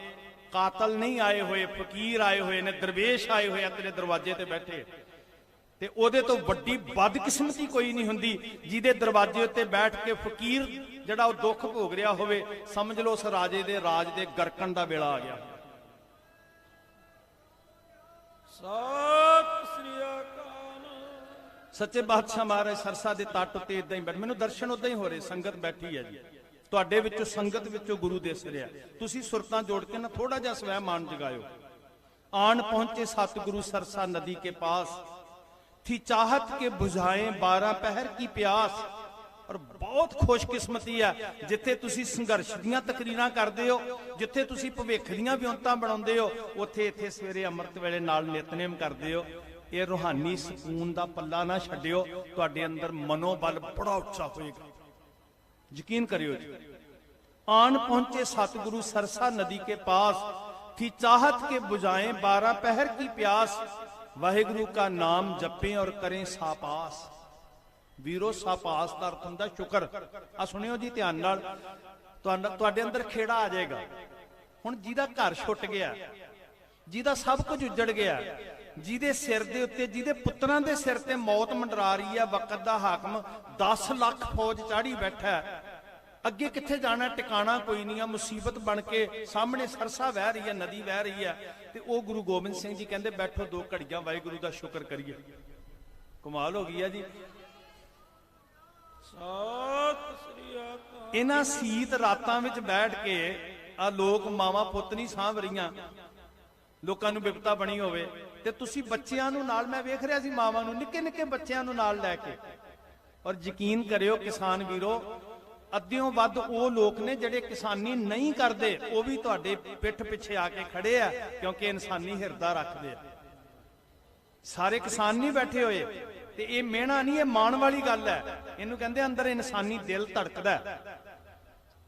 कातल नहीं आए हुए, फकीर आए हुए ने, दरवेश आए हुए तेरे दरवाजे ते बैठे। ते ओदे तो वड्डी बदकिस्मती कोई नहीं हुंदी जिहदे दरवाजे उत्ते बैठ के फकीर जिहड़ा वो दुख भोग रहा होवे। समझ लो उस राजे दे राज दे गरकण दा वेला आ गया। सत श्री अकाल। सच्चे बादशाह महाराज सरसा दे तट उत्ते इदां ही बैठ, मैनूं दर्शन उदां ही हो रहे। संगत बैठी है जी, तुहाडे विचों संगत विचों गुरु दिस रिहा। तुसीं सुरतां जोड़ के ना थोड़ा जिहा स्वै मान जगायो। आन पहुंचे सतगुरु सरसा नदी के पास, थी चाहत के बुझाएं 12 पहर की प्यास। और बहुत खुशकिस्मती है जिथे तुसीं संघर्ष दीयां तकरीरां करदे हो, जिथे तुसीं भविख दीयां विਉਂਤਾਂ बनाउंदे हो, उत्थे इत्थे सवेरे अमृत वेले नाल नितनेम करदे हो। ਇਹ ਰੂਹਾਨੀ ਸਕੂਨ ਦਾ ਪੱਲਾ ਨਾ ਛੱਡਿਓ, ਤੁਹਾਡੇ ਅੰਦਰ ਮਨੋਬਲ ਬੜਾ ਉੱਚਾ ਹੋਏਗਾ। ਯਕੀਨ ਕਰਿਓ ਜੀ। आन पहुंचे सतगुरु सरसा नदी के पास, थी चाहत के बुझाएं 12 पहर की प्यास, वाहिगुरु का नाम जपें और करें सापास। वीरो सापास का अर्थ हुंदा शुक्र। आ सुनियो जी ध्यान नाल, तुहाडे अंदर खेड़ा आ जाएगा। हुण जिहदा घर छुट गया, जिहदा सब कुछ उजड़ गया, जिहदे सिर दे उत्ते, जिहदे पुत्रां दे सिर ते मौत मंडरा रही है, वक्त दा हाकम 10 लाख फौज चाढ़ी बैठा है, अगे किथे जाना, टिकाणा कोई नहीं है, मुसीबत बन के सामने सरसा वह रही है, नदी वह रही है, ते ओ गुरु गोबिंद सिंह जी कहंदे बैठो 2 घड़ियां वाहिगुरु दा शुक्र करिए। कमाल हो गई है जी। सत श्री अकाल। इन्हां सीत रातां विच बैठ के आ लोक मावां पुੱਤ नहीं सांभ रहीਆਂ, लोकां नूं विपता बनी होवे, ते तुसीं बच्चियां नूं नाल, मैं वेख रिहा सी मावां नूं, निक्के निक्के बच्चियां नूं नाल लैके। और यकीन करियो किसान वीरो, अद्धियों वध वो लोग ने जिहड़े किसानी नहीं करते, वो भी तुहाडे पिठ पिछे आके खड़े आ, क्योंकि इंसानी हिरदा रखते हैं। सारे किसान नहीं बैठे हुए, ते ये मेहना नहीं, ये मान वाली गल है। इनू कहंदे अंदर इंसानी दिल धड़कदा है।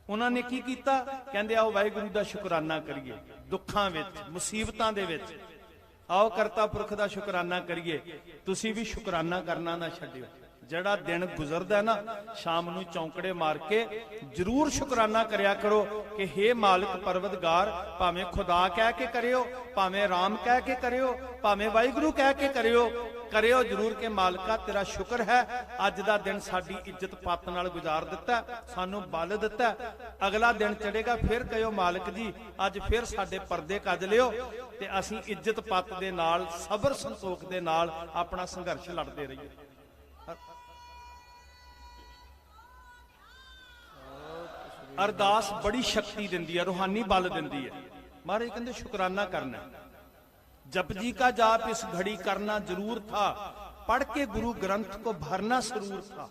उन्होंने की कीता, कहंदे आओ वाहिगुरु दा शुकराना करिए, दुखां विच मुसीबतां दे विच आओ करता पुरख दा शुकराना करिए। तुसीं भी शुकराना करना ना छड्डियो। जड़ा दिन गुजरदा है ना, शाम नूं चौंकड़े मार के जरूर शुकराना करया करो कि हे मालिक परवतगार, भावें खुदा कह के करियो, भावें राम कह के करियो, भावें वाहिगुरु कह के करियो, करियो जरूर के मालिका तेरा शुक्र है, अज दा दिन साडी इज्जत पत नाल गुजार दिता, सानू बल दिता, अगला दिन चढ़ेगा फिर कहियो मालिक जी अज फिर साडे पर्दे कज लियो, ते असीं इज्जत पत दे नाल सबर संतोख दे नाल अपना संघर्ष लड़ते रहिए। अरदास बड़ी शक्ति दिंदी है, रूहानी बल दिंदी है। महाराज कहते शुकराना करना, जपजी का जाप इस घड़ी करना जरूर था, पढ़ के गुरु ग्रंथ को भरना जरूर था।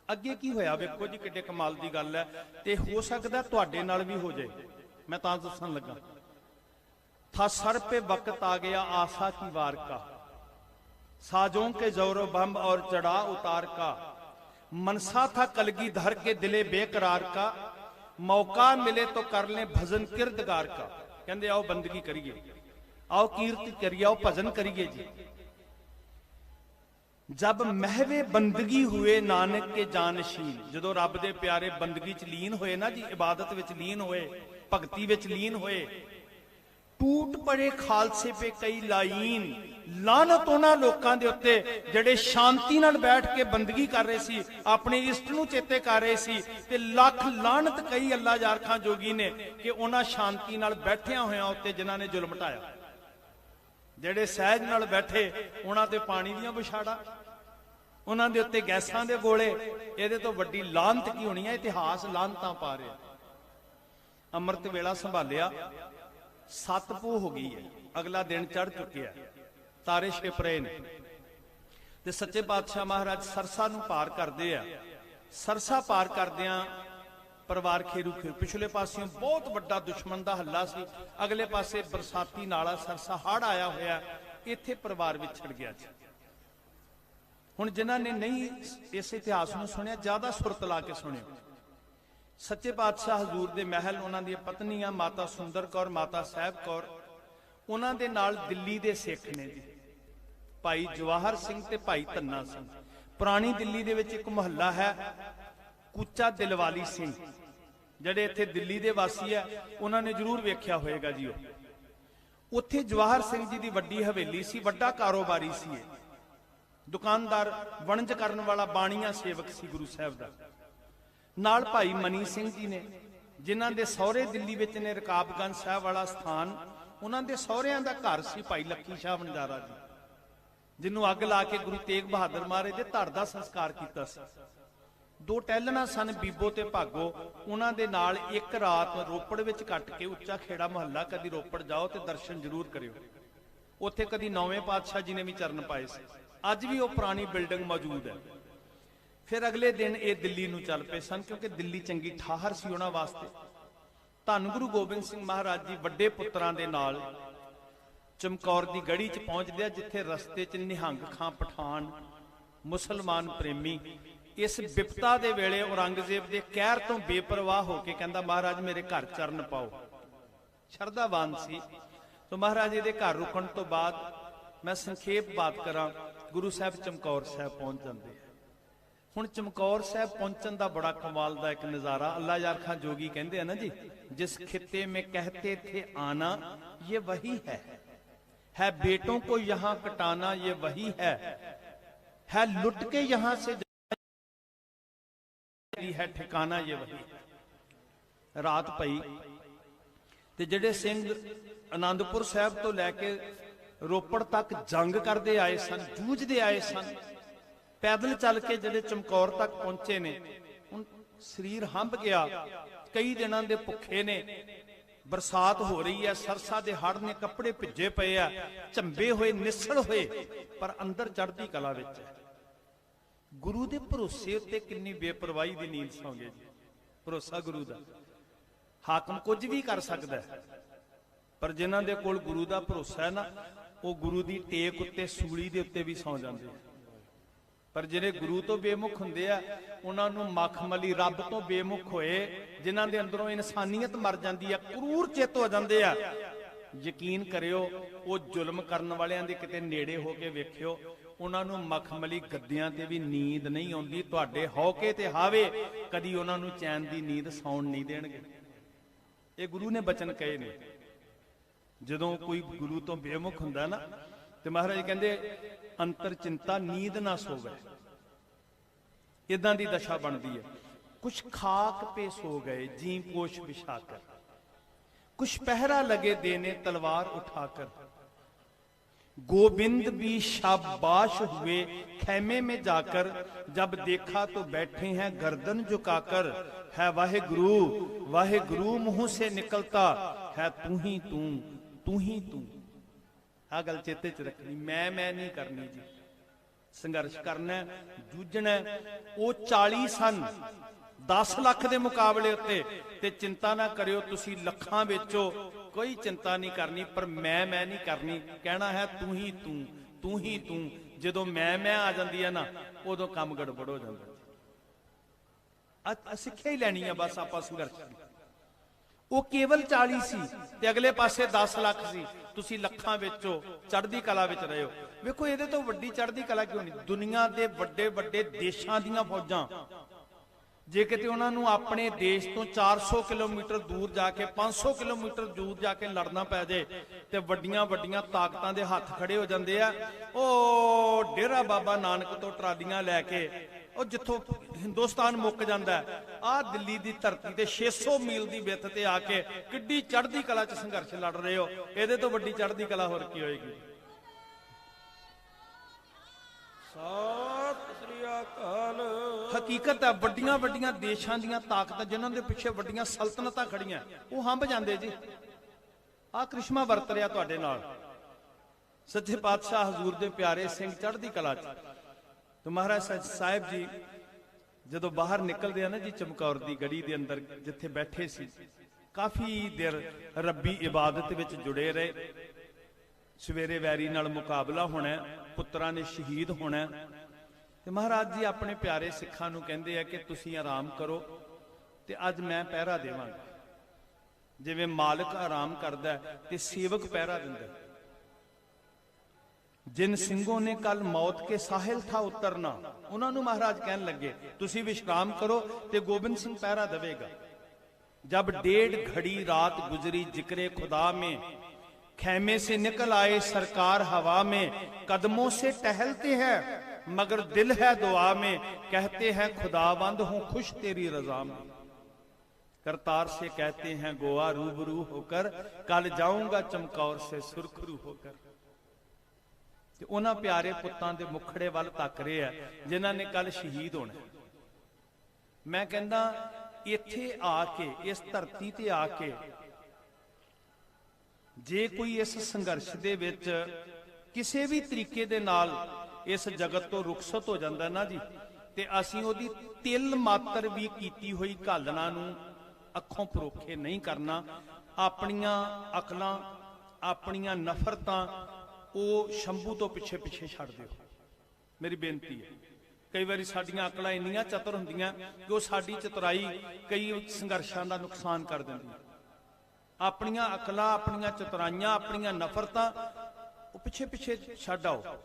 अगे की होया वेखो जी, किड्डे कमाल दी गल है, ते हो सकदा तुहाडे नाल भी हो जाए। मैं तां दस्सण लगा, था सर पे वक्त आ गया आशा की वार का, साजों के जोरो बम और चढ़ा उतार का, मनसा था कलगीधर के दिले बेकरार का, मौका मिले तो कर ले भजन किरदगार का। कहंदे आओ बंदगी करिए, आओ कीर्ति करिए, आओ भजन करिए जी। जब महवे बंदगी हुए नानक के जानशीन, जदों रब दे प्यारे बंदगी च लीन होए ना जी, इबादत विच लीन होए, भगती विच लीन होए, टूट पड़े खालसे पे कई लाइन, लानत उन्हां लोकां दे उत्ते जिहड़े शांति नाल बैठ के बंदगी कर रहे सी, अपने इष्ट नूं चेते कर रहे सी, ते लख लानत कई अल्लाह यारखां जोगी ने कि उन्हां शांति नाल बैठियां होयां उत्ते जिन्हां ने जुल्म ढाया। जिहड़े सहज नाल बैठे उन्हां ते पानी दीयां बुछाड़ा, उन्हां दे उत्ते गैसां दे गोले, इहदे तो वड्डी लानत की होनी है। इतिहास लानतां पा रिहा। अमृत वेला संभालिया, 7 पो हो गई है, अगला दिन चढ़ चुके हैं, तारे छिप रहे ने, ते सच्चे पातशाह महाराज सरसा नूं पार करदे आ। सरसा पार करदियां परिवार खेरू खेरू, पिछले पासियों बहुत वड्डा दुश्मन दा हल्ला सी, अगले पासे बरसाती नाला सरसा हड़ आया होया, इत्थे परिवार विछड़ गया जी। हुण जिन्हां ने नहीं इस इतिहास नूं सुनिया, ज्यादा सुरत ला के सुनियो। सच्चे पातशाह हजूर दे महल, उन्हां दी पत्नियां माता सुंदर कौर, माता साहब कौर, उन्हां दे नाल दिल्ली दे सिख ने जी, भाई जवाहर सिंह ते भाई धन्ना सिंह। पुरानी दिल्ली दे विच एक मुहल्ला है कुचा दिलवाली सिंह, जिहड़े इत्थे दिल्ली दे वासी है उन्हां ने जरूर वेख्या होएगा जी। उत्थे जवाहर सिंह जी दी वड्डी हवेली सी, वड्डा कारोबारी सी, दुकानदार, वणज करन वाला बाणीआ सेवक सी गुरु साहब दा। नाल भाई मनी सिंह जी ने, जिन्हां दे सौहरे दिल्ली विच ने रकाबगंज साहब वाला स्थान, उन्हां दे सौहरिਆਂ ਦਾ ਘਰ ਸੀ ਭਾਈ ਲੱਖੀ ਸ਼ਾਹ ਵਣਜਾਰਾ जी, जिन्हों अग ला के गुरु तेग बहादुर महाराज दे धड़ दा संस्कार कीता सी। 2 टहलना सन बीबो ते भागो, उन्हां दे नाल एक रात रोपड़ विच कट के उच्चा खेड़ा मुहल्ला, कदी रोपड़ जाओ ते दर्शन जरूर करियो। उत्थे कदी 9वें पातशाह जी ने भी चरण पाए सी, अज भी वो पुरानी बिल्डिंग मौजूद है। फिर अगले दिन ये दिल्ली नूं चल पे सन, क्योंकि दिल्ली चंगी ठाहर सी उन्हां वास्ते। धन गुरु गोबिंद सिंह महाराज जी वड्डे पुत्रां दे नाल ਚਮਕੌਰ ਦੀ ਗੜੀ 'ਚ ਪਹੁੰਚਦੇ ਆ, ਜਿੱਥੇ ਰਸਤੇ 'ਚ ਨਿਹੰਗ ਖਾਂ ਪਠਾਨ ਮੁਸਲਮਾਨ ਪ੍ਰੇਮੀ ਇਸ ਵਿਪਤਾ ਦੇ ਵੇਲੇ ਔਰੰਗਜ਼ੇਬ ਦੇ ਕਹਿਰ ਤੋਂ ਬੇਪਰਵਾਹ ਹੋ ਕੇ ਕਹਿੰਦਾ, ਮਹਾਰਾਜ ਮੇਰੇ ਘਰ ਚਰਨ ਪਾਓ। ਸ਼ਰਧਾਵਾਨ ਸੀ। तो महाराज ये घर रुकण तो बाद मैं संखेप बात करा, गुरु साहब चमकौर साहब पहुंच जाते हैं। हुण चमकौर साहब पहुंचण दा बड़ा कमाल दा एक नज़ारा। अल्लाह यार खां जोगी कहते हैं ना जी, जिस खिते में कहते थे आना ये वही है बेटों को यहाँ कटाना ये वही है लुट के यहाँ से है ठिकाना ये वही है। रात पई ते जिहड़े सिंह आनंदपुर साहब तो लैके रोपड़ तक जंग करते आए सन, जूझते आए सन, पैदल चल के जिहड़े चमकौर तक पहुंचे ने, हुण शरीर हंब गया, कई दिनों के भुखे ने, बरसात हो रही है, सरसा दे हड़ ने, कपड़े भिजे पे आ, झंबे हुए निसड़ हुए, पर अंदर चढ़ती कला विच है। गुरु दे भरोसे उत्ते किन्नी बेपरवाही दी नींद सौ गए जी। भरोसा गुरु दा, हाकम कुछ भी कर सकता है, पर जिन्हां दे कोल गुरु दा भरोसा है ना, वो गुरु दी टेक उत्ते सूली दे उत्ते भी सौ जांदे हैं। पर जिहड़े गुरु तो बेमुख हुंदे आ, उन्हां नूं मखमली रब तो बेमुख होए, जिन्हां दे अंदरों इंसानियत मर जांदी है, क्रूर चित हो जांदे आ, यकीन करियो वो जुल्म करन वालियां दे किते नेड़े हो के वेखियो, उन्हां नूं मखमली गद्दियां ते भी नींद नहीं आउंदी। तुहाडे हौके ते हावे कदी उन्हां नूं चैन दी नींद सौण नहीं देणगे। ये गुरु ने बचन कहे ने। जदों कोई गुरु तो बेमुख हुंदा ना, ते महाराज कहंदे अंतर चिंता नींद ना सोवे, इदां दी दशा बनदी है। कुछ खाक पे सो गए जी पोश बिछाकर, कुछ पहरा लगे देने तलवार उठाकर, गोविंद भी शाबाश हुए खैमे में जाकर, जब देखा तो बैठे हैं गर्दन झुकाकर, है वाहे गुरु मुंह से निकलता है तू ही तू, तू ही तू। आ गल चेते च रखनी, मैं नहीं करनी जी। संघर्ष करना, जूझना। वो 40 सन 10 लाख के मुकाबले उत्ते, ते चिंता ना करियो तुसी लखां विचों, कोई चिंता नहीं करनी, पर मैं नहीं करनी। कहना है तू ही तू, तू ही तू। जदों मैं आ जाती है ना, उदों काम गड़बड़ हो जाता। सिक्ख्या ही लैनी है बस आपां संघर्ष। वो केवल 40 सी ते अगले पासे 10 लाख सी। तुसी लखां विचों चढ़दी कला विच रहे हो। वेखो इहदे तो वड्डी चढ़दी कला क्यों नहीं? दुनिया दे वड्डे वड्डे देशां दीयां फौजां जे किते उन्हां नूं अपने देश तो 400 किलोमीटर दूर जाके 500 किलोमीटर दूर जाके लड़ना पै जाए ते वड्डियां वड्डियां ताकतां दे हत्थ खड़े हो जांदे आ। ओ डेरा बाबा नानक तो ट्रालियां लैके और जिथों हिंदुस्तान मुक जांदा है, आ दिल्ली दी धरती ते 600 मील दी विथ ते आके किड्डी चढ़दी कला च संघर्ष लड़ रहे हो। इहदे तो वड्डी चढ़दी कला होर की होएगी? सत श्री अकाल। हकीकत है वड्डियां वड्डियां देशां दीयां ताकतां जिन्हां दे पिछे वड्डियां सल्तनतां खड़ियां, वो हंब जांदे जी। आ करिश्मा वरत रिहा तुहाडे नाल। सच्चे पातशाह हजूर दे प्यारे सिंह चढ़दी कला च। तो महाराज साहिब जी जदों बाहर निकलदे आ ना जी, चमकौर दी गड़ी दे अंदर जिथे बैठे सी, काफी देर रब्बी इबादत विच जुड़े रहे। सवेरे वैरी नाल मुकाबला होना, पुत्रां ने शहीद होना। ते महाराज जी अपने प्यारे सिखां नूं कहंदे आ कि तुसीं आराम करो ते अज मैं पहरा देवांगा। जिवें मालिक आराम करदा है ते सेवक पहरा दिंदा है। जिन सिंहों ने कल मौत के साहिल था उतरना, उन्होंने महाराज कहन लगे तुसी विश्राम करो ते गोबिंद सिंह पहरा देवेगा। जब 1.5 घड़ी रात गुजरी जिक्रे खुदा में, खैमे से निकल आए सरकार हवा में, कदमों से टहलते हैं मगर दिल है दुआ में, कहते हैं खुदावंद हूं खुश तेरी रजा में। करतार से कहते हैं गोवा रूबरू होकर, कल जाऊंगा चमकौर से सुरखरू होकर। उन्हां प्यारे पुत्तां दे मुखड़े वल तक रहे हैं जिन्हां ने कल शहीद होना। मैं कहंदा इत्थे आके, इस धरती ते आके जे कोई इस संघर्ष दे विच किसी भी तरीके दे नाल इस जगत तो रुखसत हो जांदा ना जी, ते असीं ओदी तिल मात्र भी कीती होई घालना नूं अखों परोखे नहीं करना। अपनियां अकलां ਆਪਣੀਆਂ ਨਫ਼ਰਤਾਂ ਉਹ ਸ਼ੰਭੂ ਤੋਂ ਪਿੱਛੇ ਪਿੱਛੇ ਛੱਡ ਦਿਓ। ਮੇਰੀ ਬੇਨਤੀ ਹੈ। ਕਈ ਵਾਰੀ ਸਾਡੀਆਂ ਅਕਲਾਂ ਇੰਨੀਆਂ ਚਤੁਰ ਹੁੰਦੀਆਂ ਕਿ ਉਹ ਸਾਡੀ ਚਤੁਰਾਈ ਕਈ ਸੰਘਰਸ਼ਾਂ ਦਾ ਨੁਕਸਾਨ ਕਰ ਦਿੰਦੀ। ਆਪਣੀਆਂ ਅਕਲਾਂ, ਆਪਣੀਆਂ ਚਤੁਰਾਈਆਂ, ਆਪਣੀਆਂ ਨਫ਼ਰਤਾਂ ਉਹ ਪਿੱਛੇ ਪਿੱਛੇ ਛੱਡ ਆਓ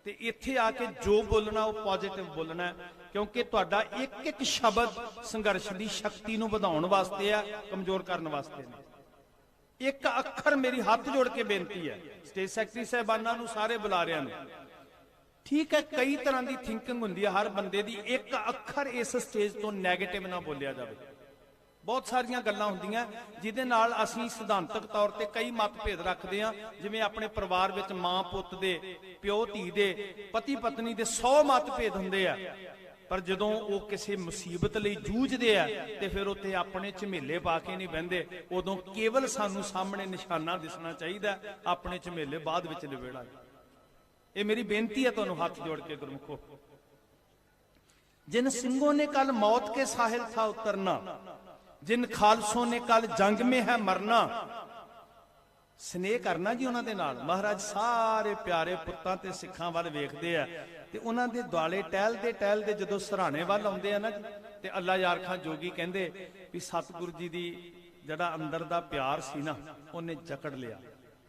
ਤੇ ਇੱਥੇ ਆ ਕੇ ਜੋ ਬੋਲਣਾ ਉਹ ਪੋਜ਼ਿਟਿਵ ਬੋਲਣਾ, ਕਿਉਂਕਿ ਤੁਹਾਡਾ ਇੱਕ ਇੱਕ ਸ਼ਬਦ ਸੰਘਰਸ਼ ਦੀ ਸ਼ਕਤੀ ਨੂੰ ਵਧਾਉਣ ਵਾਸਤੇ ਆ, ਕਮਜ਼ੋਰ ਕਰਨ ਵਾਸਤੇ ਨਹੀਂ। ਇੱਕ ਅੱਖਰ, ਮੇਰੀ ਹੱਥ ਜੋੜ ਕੇ ਬੇਨਤੀ ਹੈ ਸਟੇਜ ਸੈਕਟਰੀ ਸਾਹਿਬਾਨਾਂ ਨੂੰ, ਸਾਰੇ ਬੁਲਾਰਿਆਂ ਨੂੰ, ਠੀਕ ਹੈ ਕਈ ਤਰ੍ਹਾਂ ਦੀ ਥਿੰਕਿੰਗ ਹੁੰਦੀ ਹੈ ਹਰ ਬੰਦੇ ਦੀ, ਇੱਕ ਅੱਖਰ ਇਸ ਸਟੇਜ ਤੋਂ ਨੈਗੇਟਿਵ ਨਾ ਬੋਲਿਆ ਜਾਵੇ। ਬਹੁਤ ਸਾਰੀਆਂ ਗੱਲਾਂ ਹੁੰਦੀਆਂ ਜਿਹਦੇ ਨਾਲ ਅਸੀਂ ਸਿਧਾਂਤਕ ਤੌਰ ਤੇ ਕਈ ਮਤਭੇਦ ਰੱਖਦੇ ਹਾਂ, ਜਿਵੇਂ ਆਪਣੇ ਪਰਿਵਾਰ ਵਿੱਚ ਮਾਂ ਪੁੱਤ ਦੇ, ਪਿਓ ਧੀ ਦੇ, ਪਤੀ ਪਤਨੀ ਦੇ 100 ਮਤਭੇਦ ਹੁੰਦੇ ਆ, ਪਰ ਜਦੋਂ ਉਹ ਕਿਸੇ ਮੁਸੀਬਤ ਲਈ ਜੂਝਦੇ ਆ ਤੇ ਫਿਰ ਉੱਥੇ ਆਪਣੇ ਝਮੇਲੇ ਪਾ ਕੇ ਨਹੀਂ ਬਹਿੰਦੇ, ਉਦੋਂ ਕੇਵਲ ਸਾਨੂੰ ਸਾਹਮਣੇ ਨਿਸ਼ਾਨਾ ਦਿਸਣਾ ਚਾਹੀਦਾ, ਆਪਣੇ ਝਮੇਲੇ ਬਾਅਦ ਵਿੱਚ ਨਿਬੇੜਾਂਗੇ। ਇਹ ਮੇਰੀ ਬੇਨਤੀ ਹੈ ਤੁਹਾਨੂੰ ਹੱਥ ਜੋੜ ਕੇ ਗੁਰਮੁਖੋ। जिन सिंहों ने कल मौत के साहिल था उतरना, जिन खालसों ने कल जंग में है मरना, स्नेह करना जी उन्हां दे नाल। महाराज सारे प्यारे पुत्तां ते सिखां वल वेखदे आ ते उन्हां दे दुआले टहलदे जदों सराणे वल आउंदे आ ना ते अल्लाह यार खां जोगी कहंदे भी सतगुरु जी दी जिहड़ा अंदर दा प्यार सी ना उहने जकड़ लिया,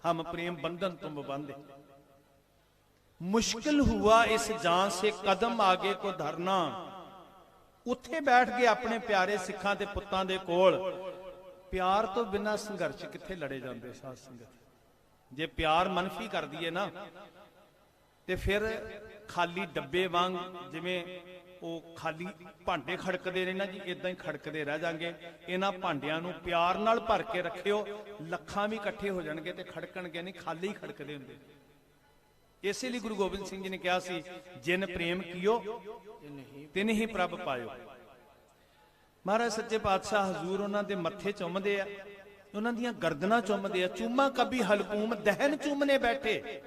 हम प्रेम बंधन तुम बंधे। मुश्किल हुआ इस जान से कदम आगे को धरना, उत्थे बैठ गए अपने प्यारे सिखां दे पुत्तां दे कोल। प्यार तो बिना संघर्ष किथे लड़े जाते साध संगत। जे प्यार मनफी कर दिए ना ते फिर खाली डब्बे वांग जिवें ਉਹ ਖਾਲੀ ਭਾਂਡੇ ਖੜਕਦੇ ਨੇ ਨਾ ਜੀ, ਇਦਾਂ ਹੀ ਖੜਕਦੇ ਰਹਿ ਜਾਣਗੇ। ਇਹਨਾਂ ਭਾਂਡਿਆਂ ਨੂੰ ਪਿਆਰ ਨਾਲ ਭਰ ਕੇ ਰੱਖਿਓ, ਲੱਖਾਂ ਵੀ ਇਕੱਠੇ ਹੋ ਜਾਣਗੇ ਤੇ ਖੜਕਣਗੇ ਨਹੀਂ, ਖਾਲੀ ਖੜਕਦੇ ਹੁੰਦੇ। ਇਸੇ ਲਈ ਗੁਰੂ ਗੋਬਿੰਦ ਸਿੰਘ ਜੀ ਨੇ ਕਿਹਾ ਸੀ, ਜਿਨ ਪ੍ਰੇਮ ਕੀਓ ਤਿਨ ਹੀ ਪ੍ਰਭ ਪਾਇਓ। ਮਹਾਰਾਜ ਸੱਚੇ ਪਾਤਸ਼ਾਹ ਹਜ਼ੂਰ ਉਹਨਾਂ ਦੇ ਮੱਥੇ ਚੁੰਮਦੇ ਆ, ਉਹਨਾਂ ਦੀਆਂ ਗਰਦਨਾਂ ਚੁੰਮਦੇ ਆ। ਚੂਮਾ ਕਭੀ ਹਲਕੂਮ ਦਹਿਨ ਚੁੰਮਨੇ ਬੈਠੇ,